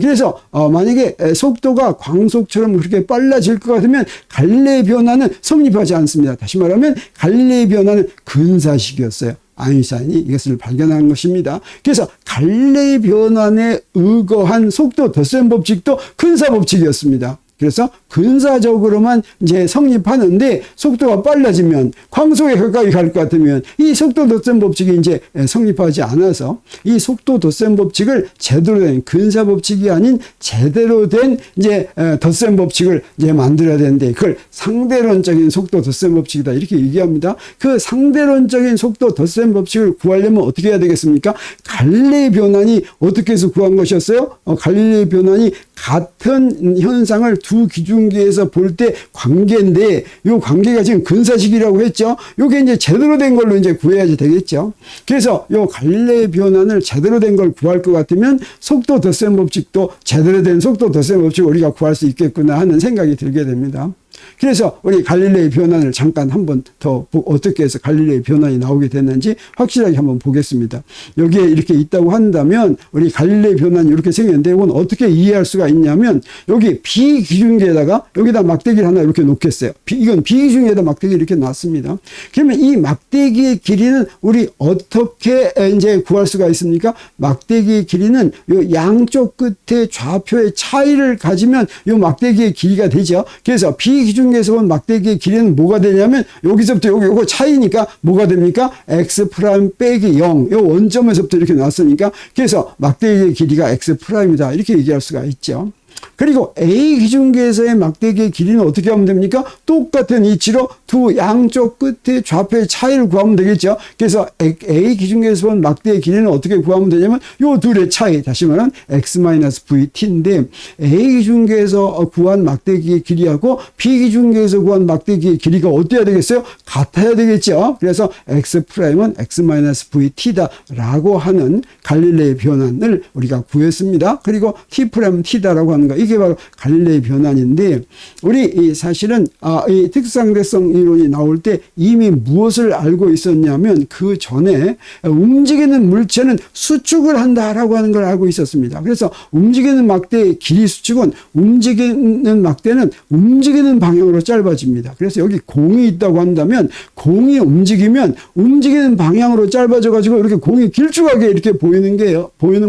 그래서 만약에 속도가 광속처럼 그렇게 빨라질 것 같으면 갈릴레이 변환은 성립하지 않습니다. 다시 말하면 갈릴레이 변환은 근사식이었어요. 아인슈타인이 이것을 발견한 것입니다. 그래서 갈릴레이 변환에 의거한 속도 덧셈 법칙도 근사 법칙이었습니다. 그래서 근사적으로만 이제 성립하는데 속도가 빨라지면 광속에 가까이 갈 것 같으면 이 속도 덧셈 법칙이 이제 성립하지 않아서 이 속도 덧셈 법칙을 제대로 된 근사 법칙이 아닌 제대로 된 이제 덧셈 법칙을 이제 만들어야 되는데 그걸 상대론적인 속도 덧셈 법칙이다 이렇게 얘기합니다. 그 상대론적인 속도 덧셈 법칙을 구하려면 어떻게 해야 되겠습니까? 갈릴레이 변환이 어떻게 해서 구한 것이었어요? 갈릴레이 변환이 같은 현상을 두 기준기에서 볼 때 관계인데 이 관계가 지금 근사식이라고 했죠. 이게 이제 제대로 된 걸로 이제 구해야지 되겠죠. 그래서 이 갈릴레이 변환을 제대로 된 걸 구할 것 같으면 속도 덧셈 법칙도 제대로 된 속도 덧셈 법칙을 우리가 구할 수 있겠구나 하는 생각이 들게 됩니다. 그래서 우리 갈릴레이 변환을 잠깐 한번 더 어떻게 해서 갈릴레이 변환이 나오게 됐는지 확실하게 한번 보겠습니다. 여기에 이렇게 있다고 한다면 우리 갈릴레이 변환이 이렇게 생겼는데 이건 어떻게 이해할 수가 있냐면 여기 비기준계에다가 여기다 막대기를 하나 이렇게 놓겠어요. 이건 비기준계에다 막대기 이렇게 놨습니다. 그러면 이 막대기의 길이는 우리 어떻게 이제 구할 수가 있습니까? 막대기의 길이는 요 양쪽 끝에 좌표의 차이를 가지면 요 막대기의 길이가 되죠. 그래서 비기준계에서 본 막대기의 길이는 뭐가 되냐면 여기서부터 여기 요거 차이니까 뭐가 됩니까? x 프라임 빼기 0. 요 원점에서부터 이렇게 나왔으니까 그래서 막대기의 길이가 x 프라임이다. 이렇게 얘기할 수가 있죠. 그리고 A 기준계에서의 막대기의 길이는 어떻게 하면 됩니까? 똑같은 이치로 두 양쪽 끝의 좌표의 차이를 구하면 되겠죠. 그래서 A 기준계에서 본 막대기의 길이는 어떻게 구하면 되냐면 요 둘의 차이, 다시 말하면 x-vt인데 A 기준계에서 구한 막대기의 길이하고 B 기준계에서 구한 막대기의 길이가 어때야 되겠어요? 같아야 되겠죠. 그래서 x'은 x-vt다 라고 하는 갈릴레이 변환을 우리가 구했습니다. 그리고 t'은 t다라고 하는 거, 이게 바로 갈릴레이 변환인데 우리 사실은 이 특수상대성 이론이 나올 때 이미 무엇을 알고 있었냐면 그 전에 움직이는 물체는 수축을 한다라고 하는 걸 알고 있었습니다. 그래서 움직이는 막대의 길이 수축은 움직이는 막대는 움직이는 방향으로 짧아집니다. 그래서 여기 공이 있다고 한다면 공이 움직이면 움직이는 방향으로 짧아져 가지고 이렇게 공이 길쭉하게 이렇게 보이는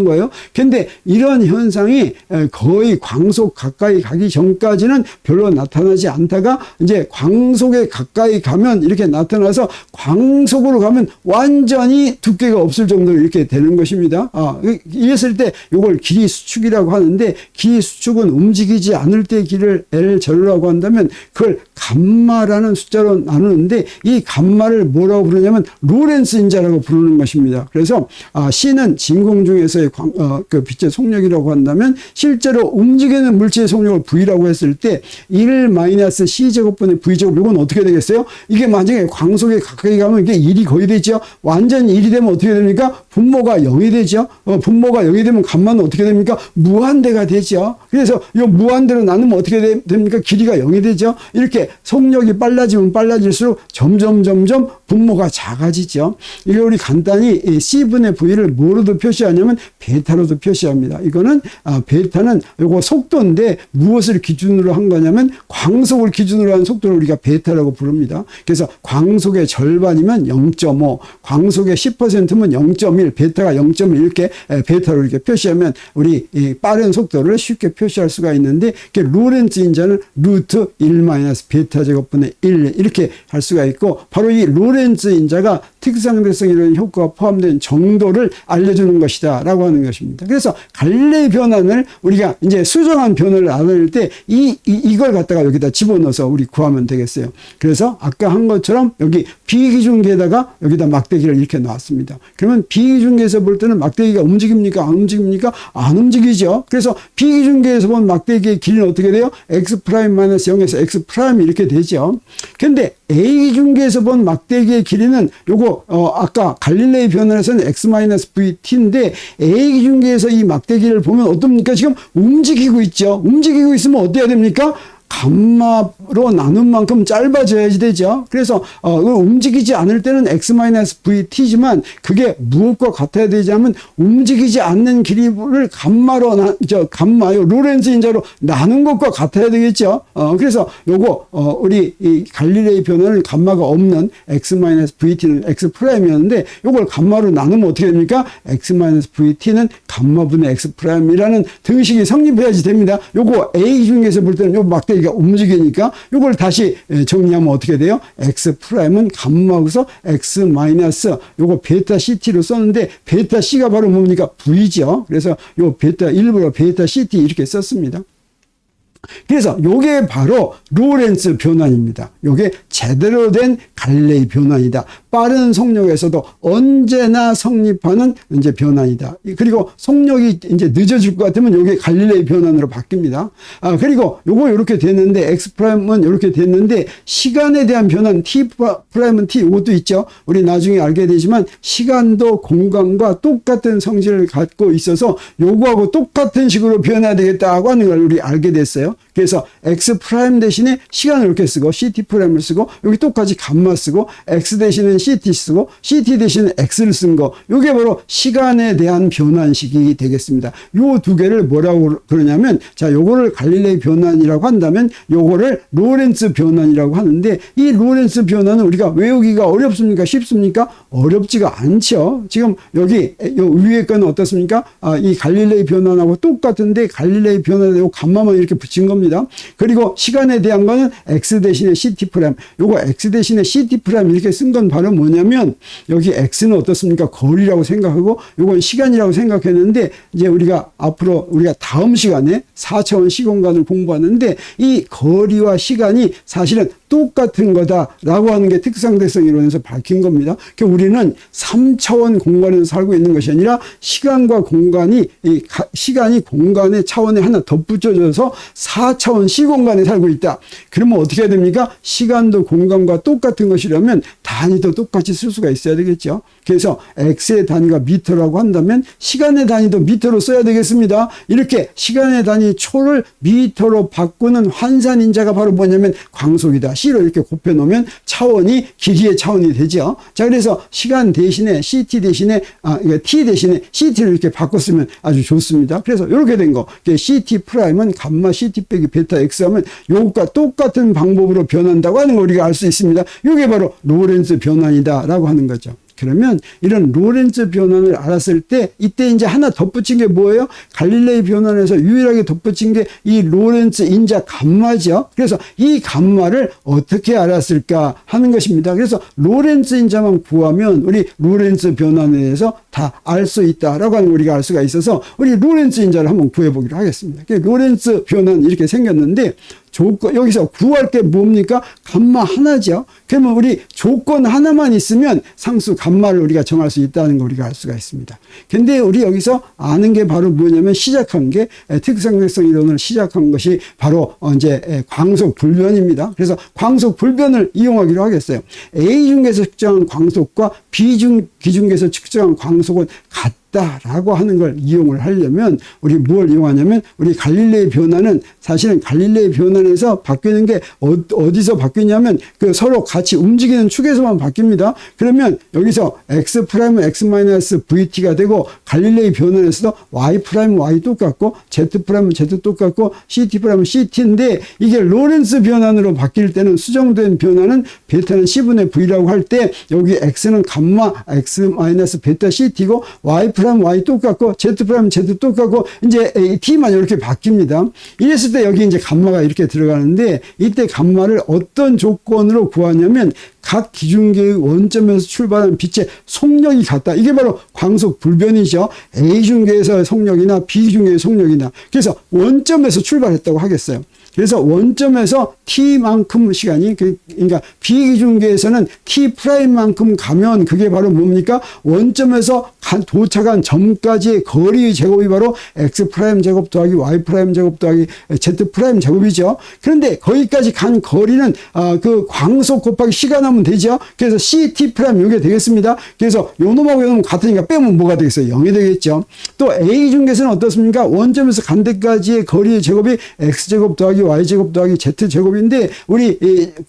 거예요. 근데 이런 현상이 거의 광속 가까이 가기 전까지는 별로 나타나지 않다가 이제 광속에 가까이 가면 이렇게 나타나서 광속으로 가면 완전히 두께가 없을 정도로 이렇게 되는 것입니다. 이랬을 때 이걸 길이 수축이라고 하는데 길이 수축은 움직이지 않을 때 길을 L제로라고 한다면 그걸 감마라는 숫자로 나누는데 이 감마를 뭐라고 부르냐면 로렌츠 인자라고 부르는 것입니다. 그래서 C는 진공 중에서의 그 빛의 속력이라고 한다면 실제로 움직이는 물체의 속력을 V라고 했을 때 1-C제곱분의 V제곱, 이건 어떻게 되겠어요? 이게 만약에 광속에 가까이 가면 이게 1이 거의 되죠. 완전히 1이 되면 어떻게 됩니까? 분모가 0이 되죠. 분모가 0이 되면 감마는 어떻게 됩니까? 무한대가 되죠. 그래서 이 무한대로 나누면 어떻게 됩니까? 길이가 0이 되죠. 이렇게 속력이 빨라지면 빨라질수록 점점 분모가 작아지죠. 이게 우리 간단히 C분의 V를 뭐로도 표시하냐면 베타로도 표시합니다. 이거는 베타는 요거 속도인데 무엇을 기준으로 한 거냐면 광속을 기준으로 한 속도를 우리가 베타라고 부릅니다. 그래서 광속의 절반이면 0.5, 광속의 10%면 0.1, 베타가 0.1 이렇게 베타로 이렇게 표시하면 우리 이 빠른 속도를 쉽게 표시할 수가 있는데 로렌츠 인자는 루트 1-베타 제곱분의 1 이렇게 할 수가 있고 바로 이 로렌츠 인자가 특수상대성 이런 효과가 포함된 정도를 알려주는 것이다 라고 하는 것입니다. 그래서 갈릴레이 변환을 우리가 이제 수정한 변화를 알아낼 때 이걸 갖다가 여기다 집어넣어서 우리 구하면 되겠어요. 그래서 그래서 아까 한 것처럼 여기 비기준계에다가 여기다 막대기를 이렇게 놨습니다. 그러면 비기준계에서 볼 때는 막대기가 움직입니까? 안 움직입니까? 안 움직이죠. 그래서 비기준계에서 본 막대기의 길이는 어떻게 돼요? x'-0에서 x' 이렇게 되죠. 근데 A기준계에서 본 막대기의 길이는 요거 아까 갈릴레이 변환에서는 x-vt인데 A기준계에서 이 막대기를 보면 어떻습니까? 지금 움직이고 있죠. 움직이고 있으면 어때야 됩니까? 감마로 나눈 만큼 짧아져야지 되죠. 그래서 움직이지 않을 때는 x-vt지만 그게 무엇과 같아야 되지 하면 움직이지 않는 길이를 감마요 로렌츠 인자로 나눈 것과 같아야 되겠죠. 그래서 요거 우리 이 갈릴레이 변화는 감마가 없는 x-vt는 x'이었는데 요걸 감마로 나누면 어떻게 됩니까? x-vt는 감마분의 x'이라는 등식이 성립해야지 됩니다. 요거 A 중에서 볼 때는 요 막대기 가 움직이니까 이걸 다시 정리하면 어떻게 돼요? x'은 감마에서 x 마이너스 요거 베타 ct로 썼는데 베타 c가 바로 뭡니까? v죠. 그래서 요 베타 일부러 베타 ct 이렇게 썼습니다. 그래서 요게 바로 로렌츠 변환입니다. 요게 제대로 된 갈릴레이 변환이다. 빠른 속력에서도 언제나 성립하는 이제 변환이다. 그리고 속력이 이제 늦어질 것 같으면 요게 갈릴레이 변환으로 바뀝니다. 그리고 요거 이렇게 됐는데 x'은 이렇게 됐는데 시간에 대한 변환 t'은 t 이것도 있죠. 우리 나중에 알게 되지만 시간도 공간과 똑같은 성질을 갖고 있어서 요거하고 똑같은 식으로 변해야 되겠다고 하는 걸 우리 알게 됐어요. 그래서 x' 대신에 시간을 이렇게 쓰고 ct'을 쓰고 여기 똑같이 감마 쓰고 x 대신에 ct 쓰고 ct 대신에 x를 쓴 거 이게 바로 시간에 대한 변환식이 되겠습니다. 요 두 개를 뭐라고 그러냐면 자 요거를 갈릴레이 변환이라고 한다면 요거를 로렌츠 변환이라고 하는데 이 로렌츠 변환은 우리가 외우기가 어렵습니까? 쉽습니까? 어렵지가 않죠. 지금 여기 요 위에 거는 어떻습니까? 이 갈릴레이 변환하고 똑같은데 갈릴레이 변환에 요 감마만 이렇게 붙인 겁니다. 그리고 시간에 대한 거는 x 대신에 ct', 요거 x 대신에 ct' 이렇게 쓴 건 바로 뭐냐면 여기 x는 어떻습니까? 거리라고 생각하고 요건 시간이라고 생각했는데 이제 우리가 앞으로 우리가 다음 시간에 4차원 시공간을 공부하는데 이 거리와 시간이 사실은 똑같은 거다라고 하는 게 특상대성 이론에서 밝힌 겁니다. 그러니까 우리는 3차원 공간에서 살고 있는 것이 아니라 시간과 공간이 시간이 공간의 차원에 하나 덧붙여져서 4차원 시공간에 살고 있다. 그러면 어떻게 해야 됩니까? 시간도 공간과 똑같은 것이라면 단위도 똑같이 쓸 수가 있어야 되겠죠. 그래서 x의 단위가 미터라고 한다면 시간의 단위도 미터로 써야 되겠습니다. 이렇게 시간의 단위 초를 미터로 바꾸는 환산인자가 바로 뭐냐면 광속이다. C로 이렇게 곱해 놓으면 차원이 길이의 차원이 되죠. 자, 그래서 시간 대신에 CT 대신에 T 대신에 CT를 이렇게 바꿨으면 아주 좋습니다. 그래서 이렇게 된 거. CT'은 감마 CT 빼기 베타 X 하면 요것과 똑같은 방법으로 변한다고 하는 걸 우리가 알 수 있습니다. 이게 바로 로렌츠 변환이다라고 하는 거죠. 그러면 이런 로렌츠 변환을 알았을 때 이때 이제 하나 덧붙인 게 뭐예요? 갈릴레이 변환에서 유일하게 덧붙인 게 이 로렌츠 인자 감마죠. 그래서 이 감마를 어떻게 알았을까 하는 것입니다. 그래서 로렌츠 인자만 구하면 우리 로렌츠 변환에 대해서 다 알 수 있다라고 하는 걸 우리가 알 수가 있어서 우리 로렌츠 인자를 한번 구해보기로 하겠습니다. 로렌츠 변환 이렇게 생겼는데 조건, 여기서 구할 게 뭡니까? 감마 하나죠. 그러면 우리 조건 하나만 있으면 상수 감마를 우리가 정할 수 있다는 걸 우리가 알 수가 있습니다. 근데 우리 여기서 아는 게 바로 뭐냐면 시작한 게 특상대성 이론을 시작한 것이 바로 이제 광속 불변입니다. 그래서 광속 불변을 이용하기로 하겠어요. A 중에서 측정한 광속과 B 기준계에서 측정한 광속은 같다라고 하는 걸 이용을 하려면 우리 뭘 이용하냐면 우리 갈릴레이 변화는 사실은 갈릴레이 변환에서 바뀌는 게 어디서 바뀌냐면 그 서로 같이 움직이는 축에서만 바뀝니다. 그러면 여기서 x'은 x-vt가 되고 갈릴레이 변환에서도 y' 똑같고 z'은 z 똑같고 ct'은 ct인데 이게 로렌츠 변환으로 바뀔 때는 수정된 변화는 베타는 c분의 v라고 할 때 여기 x는 감마 x-베타 ct고 y' 똑같고 z' z 똑같고 이제 t만 이렇게 바뀝니다. 이랬을 때 여기 이제 감마가 이렇게 들어가는데 이때 감마를 어떤 조건으로 구하냐면 각 기준계의 원점에서 출발하는 빛의 속력이 같다. 이게 바로 광속 불변이죠. A 중계에서의 속력이나 B 중계의 속력이나. 그래서 원점에서 출발했다고 하겠어요. 그래서 원점에서 t만큼 시간이, 그러니까 비기준계에서는 t 프라임만큼 가면 그게 바로 뭡니까? 원점에서 도착한 점까지의 거리의 제곱이 바로 x 프라임 제곱 더하기 y 프라임 제곱 더하기 z 프라임 제곱이죠. 그런데 거기까지 간 거리는 그 광속 곱하기 시간 하면 되죠. 그래서 ct 프라임 이게 되겠습니다. 그래서 요 놈하고 요 놈 같으니까 빼면 뭐가 되겠어요? 0이 되겠죠. 또 a 중계에서는 어떻습니까? 원점에서 간 데까지의 거리의 제곱이 x제곱 더하기 y제곱 더하기 z제곱인데 우리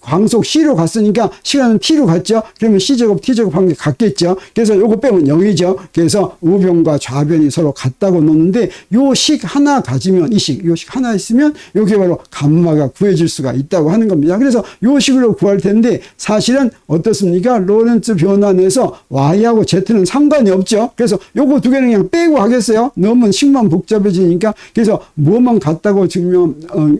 광속 c로 갔으니까 시간은 t로 갔죠. 그러면 c제곱 t제곱 한 게 같겠죠. 그래서 요거 빼면 0이죠. 그래서 우변과 좌변이 서로 같다고 놓는데 요 식 하나 가지면 요 식 하나 있으면 요게 바로 감마가 구해질 수가 있다고 하는 겁니다. 그래서 요 식으로 구할 텐데 사실은 어떻습니까? 로렌츠 변환에서 y하고 z는 상관이 없죠. 그래서 요거 두 개는 그냥 빼고 하겠어요. 너무 식만 복잡해지니까. 그래서 뭐만 같다고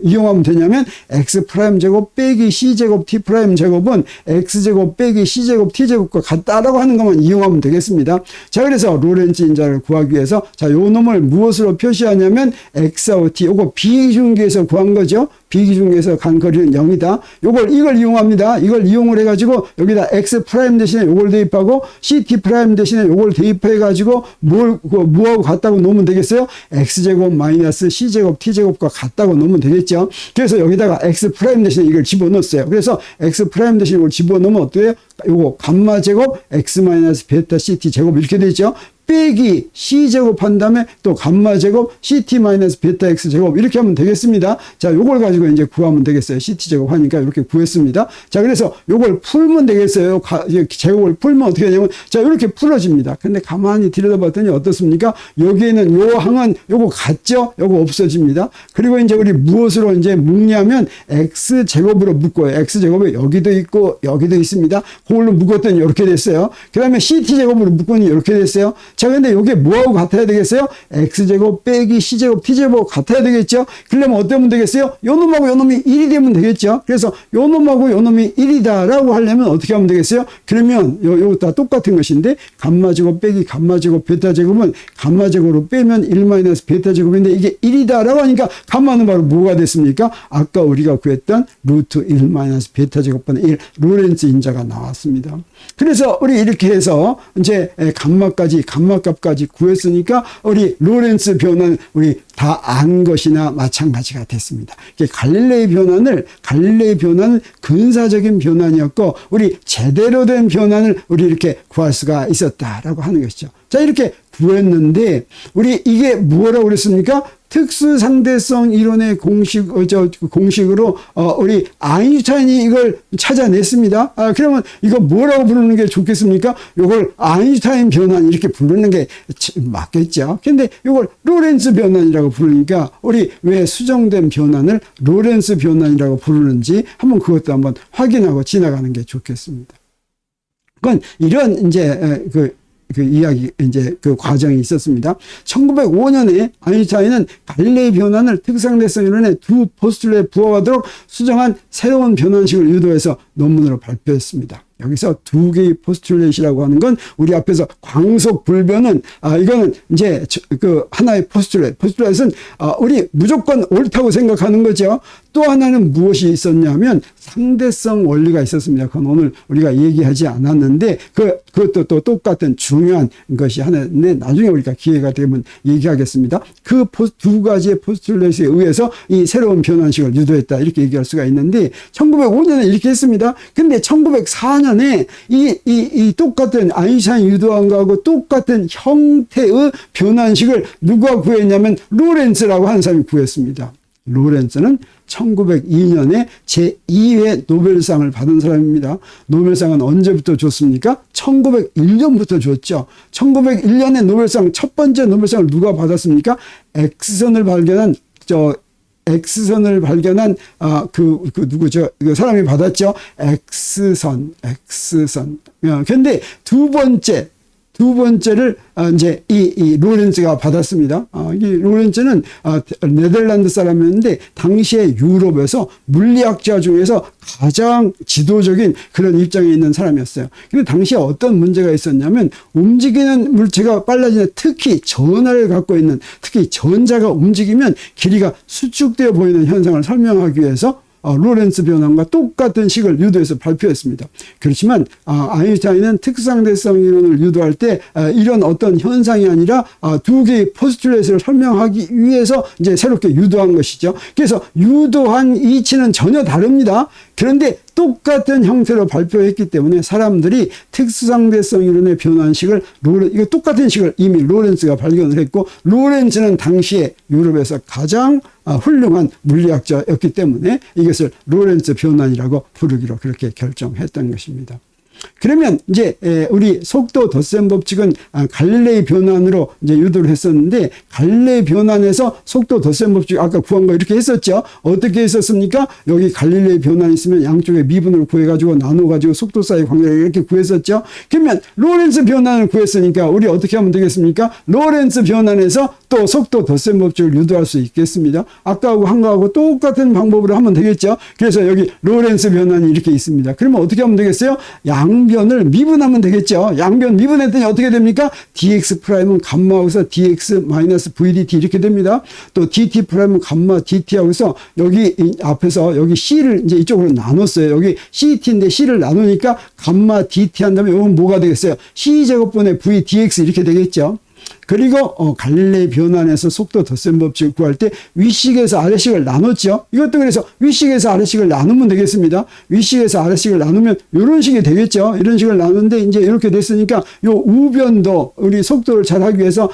이용하면 되냐면 x 프라임 제곱 빼기 c 제곱 t 프라임 제곱은 x 제곱 빼기 c 제곱 t 제곱과 같다라고 하는 것만 이용하면 되겠습니다. 자, 그래서 로렌츠 인자를 구하기 위해서 자, 요 놈을 무엇으로 표시하냐면 x하고 t, 요거 비기준계에서 구한 거죠. 비기준계에서 간 거리는 0이다. 이걸 이용합니다. 이걸 이용을 해가지고 여기다 x 프라임 대신에 요걸 대입하고 ct 프라임 대신에 요걸 대입해가지고 뭐하고 같다고 놓으면 되겠어요? x제곱 마이너스 c제곱 t제곱과 같다고 놓으면 되겠죠. 그래서 여기다가 x 프라임 대신에 이걸 집어넣었어요. 그래서 x 프라임 대신에 이걸 집어넣으면 어때요? 요거 감마 제곱 x 마이너스 베타 ct 제곱 이렇게 되죠. 빼기 c제곱 한 다음에 또 감마 제곱 ct 마이너스 베타 x 제곱 이렇게 하면 되겠습니다. 자, 요걸 가지고 이제 구하면 되겠어요. ct 제곱 하니까 이렇게 구했습니다. 자, 그래서 요걸 풀면 되겠어요. 제곱을 풀면 어떻게 되냐면 자, 이렇게 풀어집니다. 근데 가만히 들여다봤더니 어떻습니까? 여기에는 요 항은 요거 같죠? 요거 없어집니다. 그리고 이제 우리 무엇으로 이제 묶냐면 x 제곱으로 묶어요. x 제곱이 여기도 있고 여기도 있습니다. 그걸로 묶었더니 이렇게 됐어요. 그 다음에 ct 제곱으로 묶으니 이렇게 됐어요. 자, 근데 이게 뭐하고 같아야 되겠어요? x제곱 빼기 c제곱 t제곱 같아야 되겠죠? 그러면 어떠면 되겠어요? 요 놈하고 요 놈이 1이 되면 되겠죠? 그래서 요 놈하고 요 놈이 1이다 라고 하려면 어떻게 하면 되겠어요? 그러면 요거 다 똑같은 것인데 감마제곱 빼기 감마제곱 베타제곱은 감마제곱으로 빼면 1 마이너스 베타제곱인데 이게 1이다 라고 하니까 감마는 바로 뭐가 됐습니까? 아까 우리가 구했던 루트 1 마이너스 베타제곱분의 1 로렌츠 인자가 나왔습니다. 그래서 우리 이렇게 해서 이제 감마값까지 구했으니까 우리 로렌츠 변환 우리 다 안 것이나 마찬가지가 됐습니다. 갈릴레이 변환은 근사적인 변환이었고 우리 제대로 된 변환을 우리 이렇게 구할 수가 있었다라고 하는 것이죠. 자, 이렇게 구했는데 우리 이게 뭐라고 그랬습니까? 특수상대성 이론의 공식으로 우리 아인슈타인이 이걸 찾아냈습니다. 그러면 이거 뭐라고 부르는 게 좋겠습니까? 이걸 아인슈타인 변환 이렇게 부르는 게 맞겠죠. 근데 이걸 로렌츠 변환이라고 부르니까 우리 왜 수정된 변환을 로렌츠 변환이라고 부르는지 한번 그것도 한번 확인하고 지나가는 게 좋겠습니다. 그건 이런 이제 그 이야기, 이제 그 과정이 있었습니다. 1905년에 아인슈타인은 갈릴레이 변환을 특상대성 이론의 두 포스툴에 부합하도록 수정한 새로운 변환식을 유도해서 논문으로 발표했습니다. 여기서 두 개의 포스툴렛이라고 하는 건 우리 앞에서 광속 불변은 이거는 이제 그 하나의 포스툴렛은 우리 무조건 옳다고 생각하는 거죠. 또 하나는 무엇이 있었냐면 상대성 원리가 있었습니다. 그건 오늘 우리가 얘기하지 않았는데 그것도 또 똑같은 중요한 것이 하나인데 나중에 우리가 기회가 되면 얘기하겠습니다. 그 두 가지의 포스툴렛에 의해서 이 새로운 변환식을 유도했다 이렇게 얘기할 수가 있는데 1905년에 이렇게 했습니다. 근데 1904년에 이 똑같은 아인슈타인 유도한 거하고 똑같은 형태의 변환식을 누가 구했냐면 로렌츠라고 하는 사람이 구했습니다. 로렌츠는 1902년에 제2회 노벨상을 받은 사람입니다. 노벨상은 언제부터 줬습니까? 1901년부터 줬죠. 1901년에 노벨상, 첫 번째 노벨상을 누가 받았습니까? X선을 발견한 누구죠? 그 사람이 받았죠. X선. 근데 두 번째 두 번째를 이제 이 로렌츠가 받았습니다. 이 로렌츠는 네덜란드 사람이었는데 당시에 유럽에서 물리학자 중에서 가장 지도적인 그런 입장에 있는 사람이었어요. 근데 당시에 어떤 문제가 있었냐면 움직이는 물체가 빨라지는, 특히 전하를 갖고 있는, 특히 전자가 움직이면 길이가 수축되어 보이는 현상을 설명하기 위해서 로렌츠 변환과 똑같은 식을 유도해서 발표했습니다. 그렇지만 아인슈타인은 특수상대성 이론을 유도할 때 이런 어떤 현상이 아니라 두 개의 포스툴레이트를 설명하기 위해서 이제 새롭게 유도한 것이죠. 그래서 유도한 이치는 전혀 다릅니다. 그런데 똑같은 형태로 발표했기 때문에 사람들이 특수상대성 이론의 변환식을 이거 똑같은 식을 이미 로렌츠가 발견을 했고, 로렌츠는 당시에 유럽에서 가장 훌륭한 물리학자였기 때문에 이것을 로렌츠 변환이라고 부르기로 그렇게 결정했던 것입니다. 그러면 이제 우리 속도 덧셈 법칙은 갈릴레이 변환으로 이제 유도를 했었는데, 갈릴레이 변환에서 속도 덧셈 법칙 아까 구한 거 이렇게 했었죠. 어떻게 했었습니까? 여기 갈릴레이 변환이 있으면 양쪽에 미분을 구해가지고 나눠가지고 속도 사이 관계를 이렇게 구했었죠. 그러면 로렌츠 변환을 구했으니까 우리 어떻게 하면 되겠습니까? 로렌츠 변환에서 또 속도 덧셈 법칙을 유도할 수 있겠습니다. 아까하고 한 거하고 똑같은 방법으로 하면 되겠죠. 그래서 여기 로렌츠 변환이 이렇게 있습니다. 그러면 어떻게 하면 되겠어요? 양변을 미분하면 되겠죠. 양변 미분했더니 어떻게 됩니까? dx 프라임은 감마하고서 dx 마이너스 vdt 이렇게 됩니다. 또 dt 프라임은 감마 dt 하고서 여기 앞에서 여기 c를 이제 이쪽으로 나눴어요. 여기 ct인데 c를 나누니까 감마 dt 한 다음에 이건 뭐가 되겠어요? c 제곱분의 v dx 이렇게 되겠죠. 그리고 갈릴레이 변환에서 속도 덧셈 법칙을 구할 때 위식에서 아래식을 나눴죠. 이것도 그래서 위식에서 아래식을 나누면 되겠습니다. 위식에서 아래식을 나누면 이런 식이 되겠죠. 이런 식을 나누는데 이제 이렇게 됐으니까 요 우변도 우리 속도를 잘 하기 위해서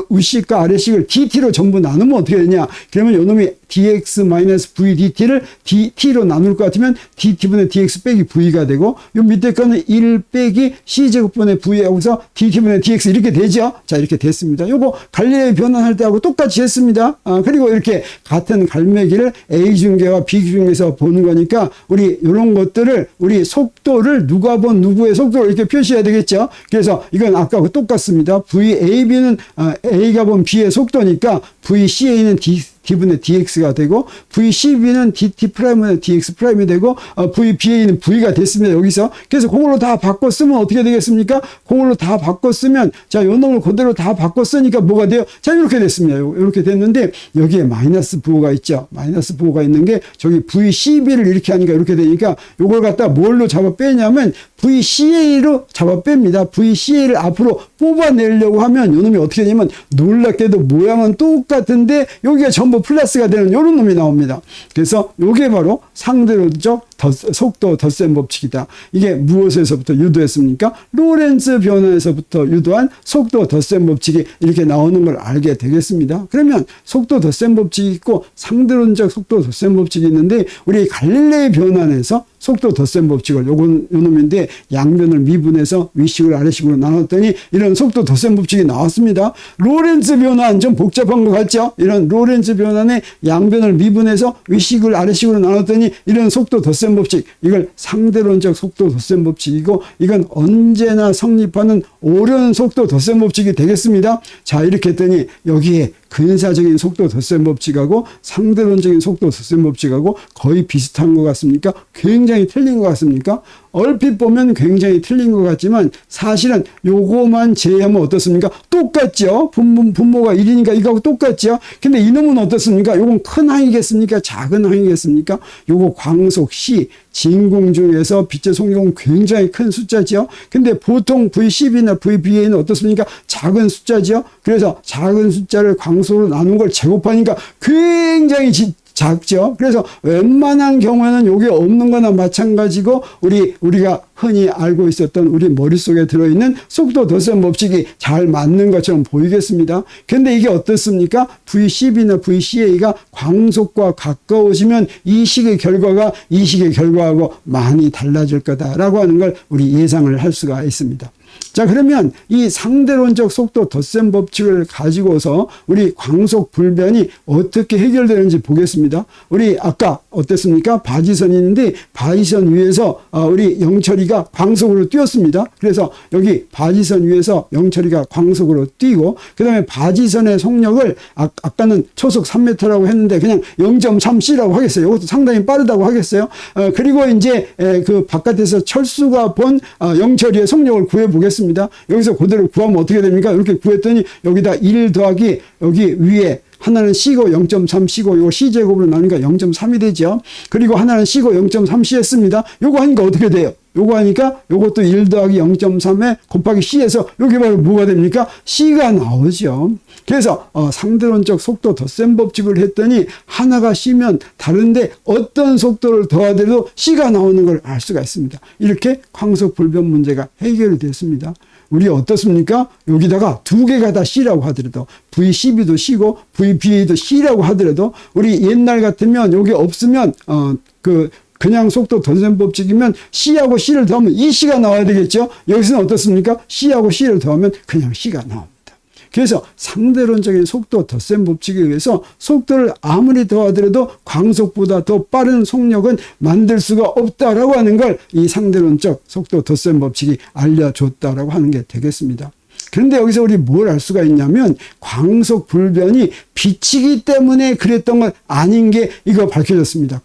위식과 아래식을 dt로 전부 나누면 어떻게 되냐. 그러면 요 놈이 dx-vdt를 dt로 나눌 것 같으면 dt분의 dx 빼기 v가 되고, 요 밑에 거는 1 빼기 c제곱분의 v 하고서 dt분의 dx 이렇게 되죠. 자, 이렇게 됐습니다. 요거 갈릴레이 변환할 때하고 똑같이 했습니다. 그리고 이렇게 같은 갈매기를 A 중계와 B 중계에서 보는 거니까 우리 이런 것들을 우리 속도를 누가 본 누구의 속도를 이렇게 표시해야 되겠죠. 그래서 이건 아까하고 똑같습니다. VAB는 A가 본 B의 속도니까 VCA는 d분의 dx가 되고, VCB는 dt 프라임은 dx 프라임이 되고, VBA는 v가 됐습니다. 여기서. 그래서 그걸로 다 바꿔 쓰면 어떻게 되겠습니까? 그걸로 다 바꿔 쓰면, 자, 요 놈을 그대로 다 바꿔 쓰니까 뭐가 돼요? 자, 이렇게 됐습니다. 이렇게 됐는데, 여기에 마이너스 부호가 있죠. 마이너스 부호가 있는 게, 저기 VCB를 이렇게 하니까 이렇게 되니까, 요걸 갖다 뭘로 잡아 빼냐면, VCA로 잡아 뺍니다. VCA를 앞으로 뽑아내려고 하면, 요 놈이 어떻게 되냐면, 놀랍게도 모양은 똑같은데, 여기가 전부 플러스가 되는 이런 놈이 나옵니다. 그래서 이게 바로 상대론적 속도 덧셈 법칙이다. 이게 무엇에서부터 유도했습니까? 로렌츠 변환에서부터 유도한 속도 덧셈 법칙이 이렇게 나오는 걸 알게 되겠습니다. 그러면 속도 덧셈 법칙이 있고 상대론적 속도 덧셈 법칙이 있는데, 우리 갈릴레이 변환에서 속도 덧셈 법칙을 요 놈인데 양변을 미분해서 위식을 아래식으로 나눴더니 이런 속도 덧셈 법칙이 나왔습니다. 로렌츠 변환 좀 복잡한 것 같죠? 이런 로렌츠 변환의 양변을 미분해서 위식을 아래식으로 나눴더니 이런 속도 덧셈 법칙, 이걸 상대론적 속도 덧셈 법칙이고, 이건 언제나 성립하는 옳은 속도 덧셈 법칙이 되겠습니다. 자, 이렇게 했더니 여기에 근사적인 속도 덧셈 법칙하고 상대론적인 속도 덧셈 법칙하고 거의 비슷한 것 같습니까? 굉장히 틀린 것 같습니까? 얼핏 보면 굉장히 틀린 것 같지만 사실은 요거만 제외하면 어떻습니까? 똑같죠? 분모가 1이니까 이거하고 똑같죠? 근데 이놈은 어떻습니까? 요건 큰 항이겠습니까? 작은 항이겠습니까? 요거 광속 C, 진공 중에서 빛의 속력은 굉장히 큰 숫자죠? 근데 보통 VCB나 VBA는 어떻습니까? 작은 숫자죠? 그래서 작은 숫자를 광속으로 나눈 걸 제곱하니까 굉장히 작죠. 그래서 웬만한 경우에는 요게 없는 거나 마찬가지고 우리가 흔히 알고 있었던 우리 머릿속에 들어있는 속도 덧셈 법칙이 잘 맞는 것처럼 보이겠습니다. 근데 이게 어떻습니까? VCB나 VCA가 광속과 가까워지면 이 식의 결과가 이 식의 결과하고 많이 달라질 거다라고 하는 걸 우리 예상을 할 수가 있습니다. 자, 그러면 이 상대론적 속도 덧셈 법칙을 가지고서 우리 광속 불변이 어떻게 해결되는지 보겠습니다. 우리 아까 어땠습니까? 바지선이 있는데 바지선 위에서 우리 영철이가 광속으로 뛰었습니다. 그래서 여기 바지선 위에서 영철이가 광속으로 뛰고, 그 다음에 바지선의 속력을 아까는 초속 3m라고 했는데 그냥 0.3c라고 하겠어요. 이것도 상당히 빠르다고 하겠어요. 그리고 이제 그 바깥에서 철수가 본 영철이의 속력을 구해보겠습니다. 여기서 그대로 구하면 어떻게 됩니까? 이렇게 구했더니 여기다 1 더하기 여기 위에 하나는 C고 0.3 C고 이거 C제곱으로 나누니까 0.3이 되죠. 그리고 하나는 C고 0.3 C 했습니다. 요거 하니까 어떻게 돼요? 요거 하니까 요것도 1 더하기 0.3에 곱하기 C에서 여기 바로 뭐가 됩니까? C가 나오죠. 그래서 상대론적 속도 덧셈 법칙을 했더니 하나가 C면 다른데 어떤 속도를 더하더라도 C가 나오는 걸 알 수가 있습니다. 이렇게 광속 불변 문제가 해결이 됐습니다. 우리 어떻습니까? 여기다가 두 개가 다 C라고 하더라도 V12도 C고 VBA도 C라고 하더라도 우리 옛날 같으면 여기 없으면 그냥 속도 덧셈 법칙이면 C하고 C를 더하면 이 C가 나와야 되겠죠? 여기서는 어떻습니까? C하고 C를 더하면 그냥 C가 나옵니다. 그래서 상대론적인 속도 덧셈 법칙에 의해서 속도를 아무리 더하더라도 광속보다 더 빠른 속력은 만들 수가 없다라고 하는 걸 이 상대론적 속도 덧셈 법칙이 알려줬다라고 하는 게 되겠습니다. 그런데 여기서 우리 뭘 알 수가 있냐면 광속 불변이 빛이기 때문에 그랬던 건 아닌 게 이거 밝혀졌습니다.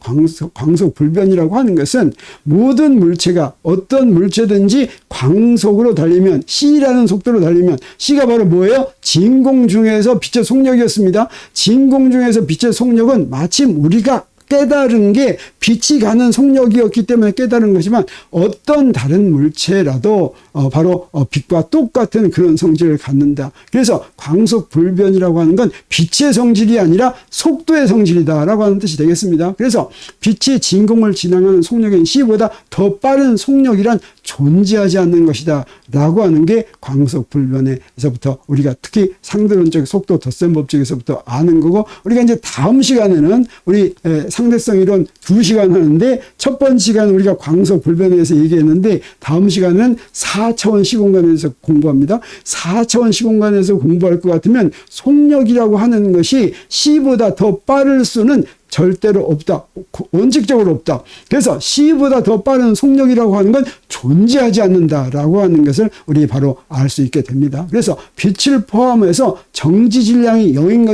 광속 불변이라고 하는 것은 모든 물체가 어떤 물체든지 광속으로 달리면 C라는 속도로 달리면 C가 바로 뭐예요? 진공 중에서 빛의 속력이었습니다. 진공 중에서 빛의 속력은 마침 우리가 깨달은 게 빛이 가는 속력이었기 때문에 깨달은 거지만 어떤 다른 물체라도 바로 빛과 똑같은 그런 성질을 갖는다. 그래서 광속 불변이라고 하는 건 빛의 성질이 아니라 속도의 성질이다라고 하는 뜻이 되겠습니다. 그래서 빛이 진공을 지나가는 속력인 C보다 더 빠른 속력이란 존재하지 않는 것이다 라고 하는 게 광속 불변에서부터 우리가 특히 상대론적 속도 덧셈 법칙에서부터 아는 거고, 우리가 이제 다음 시간에는 우리 상대성 이론 2시간 하는데 첫 번째 시간은 우리가 광속 불변에 대해서 얘기했는데 다음 시간은 4차원 시공간에서 공부합니다. 4차원 시공간에서 공부할 것 같으면 속력이라고 하는 것이 C보다 더 빠를 수는 절대로 없다. 원칙적으로 없다. 그래서 C보다 더 빠른 속력이라고 하는 건 존재하지 않는다라고 하는 것을 우리 바로 알 수 있게 됩니다. 그래서 빛을 포함해서 정지 질량이 0인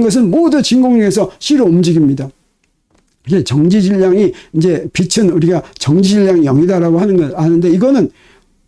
것은 모두 진공력에서 C로 움직입니다. 정지 질량이 이제 빛은 우리가 정지 질량이 0이다라고 하는 걸 아는데, 이거는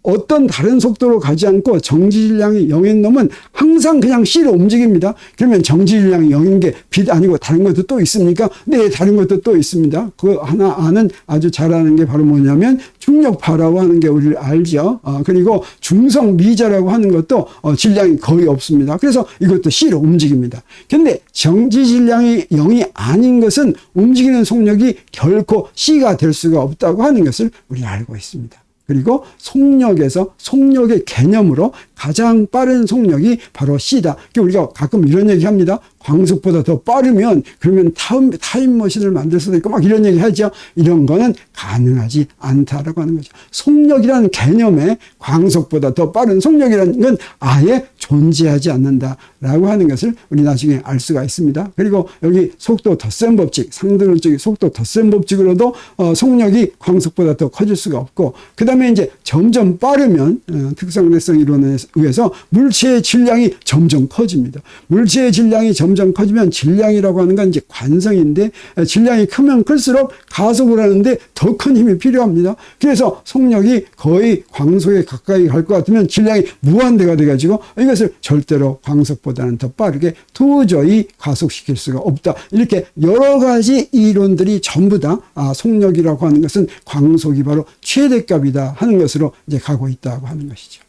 어떤 다른 속도로 가지 않고 정지 질량이 0인 놈은 항상 그냥 C로 움직입니다. 그러면 정지 질량이 0인 게 빛 아니고 다른 것도 또 있습니까? 네, 다른 것도 또 있습니다. 그 하나 아는 아주 잘 아는 게 바로 뭐냐면 중력파라고 하는 게 우리를 알죠. 그리고 중성 미자라고 하는 것도 질량이 거의 없습니다. 그래서 이것도 C로 움직입니다. 근데 정지 질량이 0이 아닌 것은 움직이는 속력이 결코 C가 될 수가 없다고 하는 것을 우리 알고 있습니다. 그리고 속력에서 속력의 개념으로 가장 빠른 속력이 바로 C다. 우리가 가끔 이런 얘기 합니다. 광속보다 더 빠르면 그러면 타임머신을 만들 수도 있고 막 이런 얘기 하죠. 이런 거는 가능하지 않다라고 하는 거죠. 속력이라는 개념에 광속보다 더 빠른 속력이라는 건 아예 존재하지 않는다라고 하는 것을 우리 나중에 알 수가 있습니다. 그리고 여기 속도 덧셈 법칙, 상대론적인 속도 덧셈 법칙으로도 속력이 광속보다 더 커질 수가 없고, 그 다음에 이제 점점 빠르면 특상대성 이론에 의해서 물체의 질량이 점점 커집니다. 물체의 질량이 점점 커지면 질량이라고 하는 건 이제 관성인데, 질량이 크면 클수록 가속을 하는데 더 큰 힘이 필요합니다. 그래서 속력이 거의 광속에 가까이 갈 것 같으면 질량이 무한대가 돼가지고 이것을 절대로 광속보다는 더 빠르게 도저히 가속시킬 수가 없다. 이렇게 여러 가지 이론들이 전부 다 속력이라고 하는 것은 광속이 바로 최대값이다 하는 것으로 이제 가고 있다고 하는 것이죠.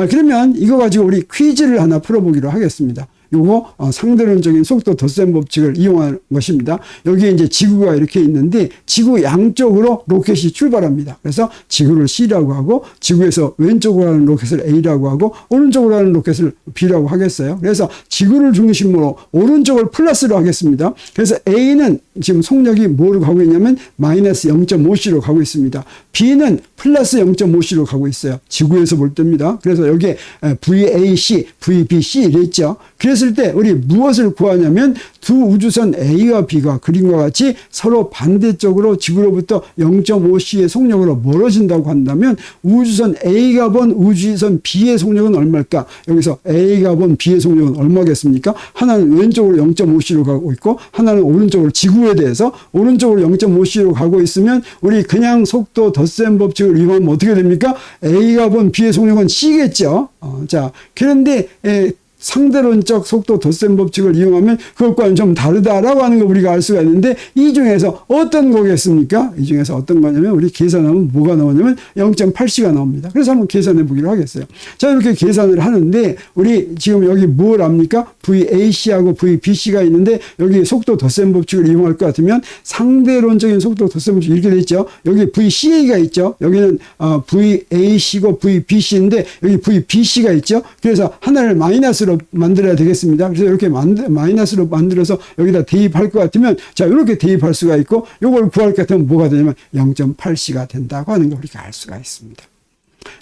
그러면 이거 가지고 우리 퀴즈를 하나 풀어보기로 하겠습니다. 요거 상대론적인 속도 덧셈 법칙을 이용한 것입니다. 여기에 이제 지구가 이렇게 있는데 지구 양쪽으로 로켓이 출발합니다. 그래서 지구를 C라고 하고 지구에서 왼쪽으로 가는 로켓을 A라고 하고 오른쪽으로 가는 로켓을 B라고 하겠어요. 그래서 지구를 중심으로 오른쪽을 플러스로 하겠습니다. 그래서 A는 지금 속력이 뭐로 가고 있냐면 마이너스 0.5C로 가고 있습니다. B는 플러스 0.5C로 가고 있어요. 지구에서 볼 때입니다. 그래서 여기에 VAC, VBC 이랬죠. 그랬을 때 우리 무엇을 구하냐면 두 우주선 A와 B가 그림과 같이 서로 반대쪽으로 지구로부터 0.5C의 속력으로 멀어진다고 한다면 우주선 A가 본 우주선 B의 속력은 얼마일까? 여기서 A가 본 B의 속력은 얼마겠습니까? 하나는 왼쪽으로 0.5C로 가고 있고 하나는 오른쪽으로 지구에 대해서 오른쪽으로 0.5C로 가고 있으면 우리 그냥 속도 덧셈 법칙을 이용하면 어떻게 됩니까? A가 본 B의 속력은 C겠죠. 자, 그런데 상대론적 속도 덧셈 법칙을 이용하면 그것과는 좀 다르다라고 하는 걸 우리가 알 수가 있는데 이 중에서 어떤 거겠습니까? 이 중에서 어떤 거냐면 우리 계산하면 뭐가 나오냐면 0.8C가 나옵니다. 그래서 한번 계산해 보기로 하겠어요. 자, 이렇게 계산을 하는데 우리 지금 여기 뭘 압니까? VAC하고 VBC가 있는데 여기 속도 덧셈 법칙을 이용할 것 같으면 상대론적인 속도 덧셈 법칙 이렇게 돼 있죠. 여기 VCA가 있죠. 여기는 VAC고 VBC인데 여기 VBC가 있죠. 그래서 하나를 마이너스로 만들어야 되겠습니다. 그래서 이렇게 마이너스로 만들어서 여기다 대입할 것 같으면 자, 이렇게 대입할 수가 있고 이걸 구할 것 같으면 뭐가 되냐면 0.8C가 된다고 하는 걸 우리가 알 수가 있습니다.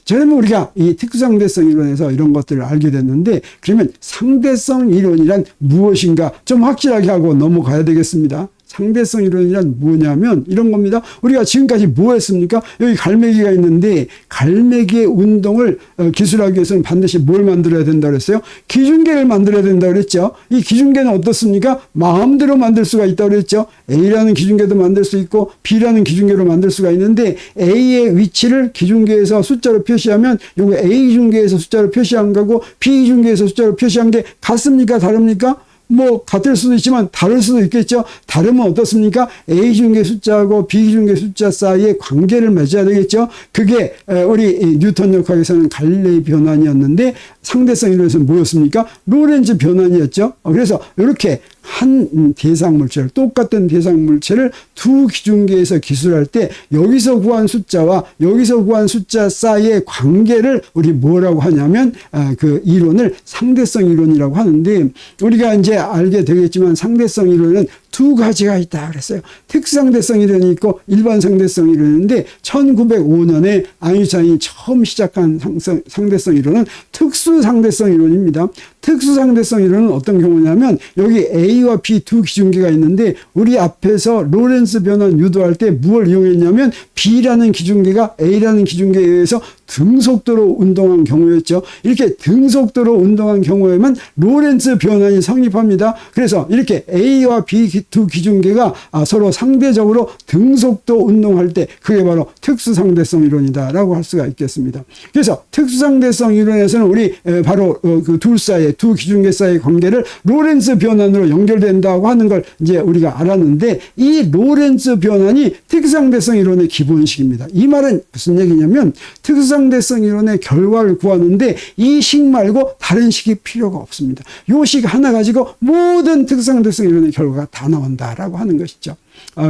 자, 그러면 우리가 이 특수상대성 이론에서 이런 것들을 알게 됐는데 그러면 상대성 이론이란 무엇인가 좀 확실하게 하고 넘어가야 되겠습니다. 상대성 이론이란 뭐냐면 이런 겁니다. 우리가 지금까지 뭐 했습니까? 여기 갈매기가 있는데 갈매기의 운동을 기술하기 위해서는 반드시 뭘 만들어야 된다 그랬어요? 기준계를 만들어야 된다 그랬죠. 이 기준계는 어떻습니까? 마음대로 만들 수가 있다고 그랬죠. A라는 기준계도 만들 수 있고 B라는 기준계로 만들 수가 있는데 A의 위치를 기준계에서 숫자로 표시하면 요거 A 기준계에서 숫자로 표시한 거고 B 기준계에서 숫자로 표시한 게 같습니까? 다릅니까? 뭐 같을 수도 있지만 다를 수도 있겠죠. 다르면 어떻습니까? A 기준계 숫자하고 B 기준계 숫자 사이에 관계를 맺어야 되겠죠. 그게 우리 뉴턴 역학에서는 갈레이 변환이었는데 상대성 이론에서는 뭐였습니까? 로렌츠 변환이었죠. 그래서 이렇게 한 대상 물체를 똑같은 대상 물체를 두 기준계에서 기술할 때 여기서 구한 숫자와 여기서 구한 숫자 사이의 관계를 우리 뭐라고 하냐면 그 이론을 상대성 이론이라고 하는데 우리가 이제 알게 되겠지만 상대성 이론은 두 가지가 있다 그랬어요. 특수상대성 이론이 있고 일반 상대성 이론인데 1905년에 아인슈타인이 처음 시작한 상대성 이론은 특수상대성 이론입니다. 특수상대성 이론은 어떤 경우냐면 여기 A와 B 두 기준계가 있는데 우리 앞에서 로렌츠 변환 유도할 때 무엇을 이용했냐면 B라는 기준계가 A라는 기준계에 의해서 등속도로 운동한 경우였죠. 이렇게 등속도로 운동한 경우에만 로렌츠 변환이 성립합니다. 그래서 이렇게 A와 B 두 기준계가 서로 상대적으로 등속도 운동할 때 그게 바로 특수상대성 이론이다라고 할 수가 있겠습니다. 그래서 특수상대성 이론에서는 우리 바로 그 둘 사이에 두 기준계 사이의 관계를 로렌츠 변환으로 연결된다고 하는 걸 이제 우리가 알았는데 이 로렌츠 변환이 특수상대성 이론의 기본식입니다. 이 말은 무슨 얘기냐면 특수상대성 이론의 결과를 구하는데 이 식 말고 다른 식이 필요가 없습니다. 이 식 하나 가지고 모든 특수상대성 이론의 결과가 다 나온다라고 하는 것이죠.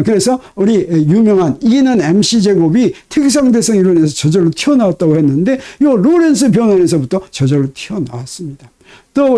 그래서 우리 유명한 E는 mc제곱이 특수상대성 이론에서 저절로 튀어나왔다고 했는데 이 로렌츠 변환에서부터 저절로 튀어나왔습니다. 또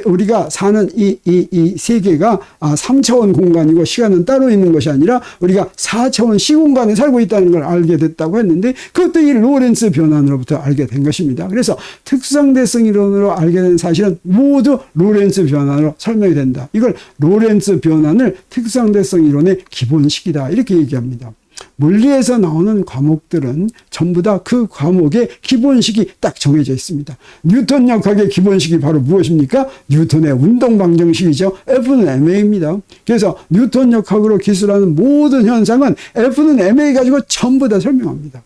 우리가 사는 이 세계가 3차원 공간이고 시간은 따로 있는 것이 아니라 우리가 4차원 시공간에 살고 있다는 걸 알게 됐다고 했는데 그것도 이 로렌츠 변환으로부터 알게 된 것입니다. 그래서 특수상대성 이론으로 알게 된 사실은 모두 로렌츠 변환으로 설명이 된다. 이걸 로렌츠 변환을 특수상대성 이론의 기본식이다. 이렇게 얘기합니다. 물리에서 나오는 과목들은 전부 다 그 과목의 기본식이 딱 정해져 있습니다. 뉴턴 역학의 기본식이 바로 무엇입니까? 뉴턴의 운동방정식이죠. F는 ma입니다. 그래서 뉴턴 역학으로 기술하는 모든 현상은 F는 ma 가지고 전부 다 설명합니다.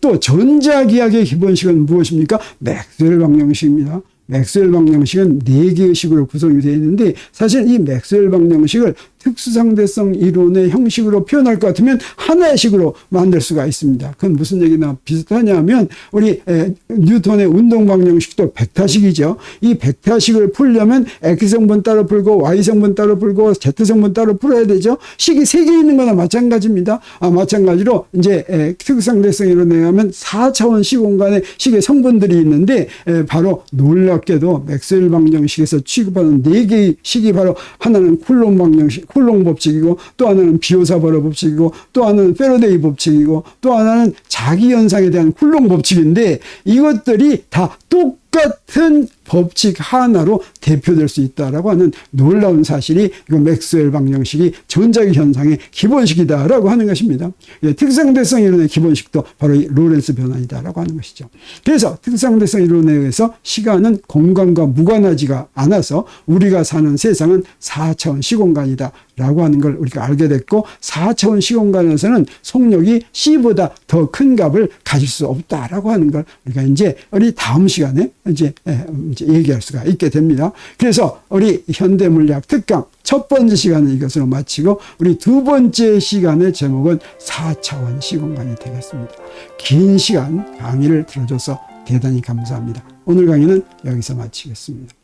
또 전자기하의 기본식은 무엇입니까? 맥스웰 방정식입니다. 맥스웰 방정식은 4개의 식으로 구성이 되어 있는데 사실 이 맥스웰 방정식을 특수상대성 이론의 형식으로 표현할 것 같으면 하나의 식으로 만들 수가 있습니다. 그건 무슨 얘기나 비슷하냐면 우리 뉴턴의 운동방정식도 벡터식이죠. 이 벡터식을 풀려면 X성분 따로 풀고 Y성분 따로 풀고 Z성분 따로 풀어야 되죠. 식이 3개 있는 거나 마찬가지입니다. 마찬가지로 이제 특수상대성 이론에 의하면 4차원 시공간에 식의 성분들이 있는데 바로 놀랍게도 맥스웰 방정식에서 취급하는 4개의 식이 바로 하나는 쿨롱 방정식, 쿨롱 법칙이고 또 하나는 비오사바르 법칙이고 또 하나는 패러데이 법칙이고 또 하나는 자기현상에 대한 쿨롱 법칙인데 이것들이 다 똑같은 법칙 하나로 대표될 수 있다라고 하는 놀라운 사실이 이거 맥스웰 방정식이 전자기 현상의 기본식이다라고 하는 것입니다. 특수상대성 이론의 기본식도 바로 이 로렌츠 변환이다라고 하는 것이죠. 그래서 특수상대성 이론에 의해서 시간은 공간과 무관하지가 않아서 우리가 사는 세상은 4차원 시공간이다 라고 하는 걸 우리가 알게 됐고 4차원 시공간에서는 속력이 C보다 더 큰 값을 가질 수 없다라고 하는 걸 우리가 이제 우리 다음 시간에 이제 얘기할 수가 있게 됩니다. 그래서 우리 현대물리학 특강 첫 번째 시간은 이것으로 마치고 우리 두 번째 시간의 제목은 4차원 시공간이 되겠습니다. 긴 시간 강의를 들어줘서 대단히 감사합니다. 오늘 강의는 여기서 마치겠습니다.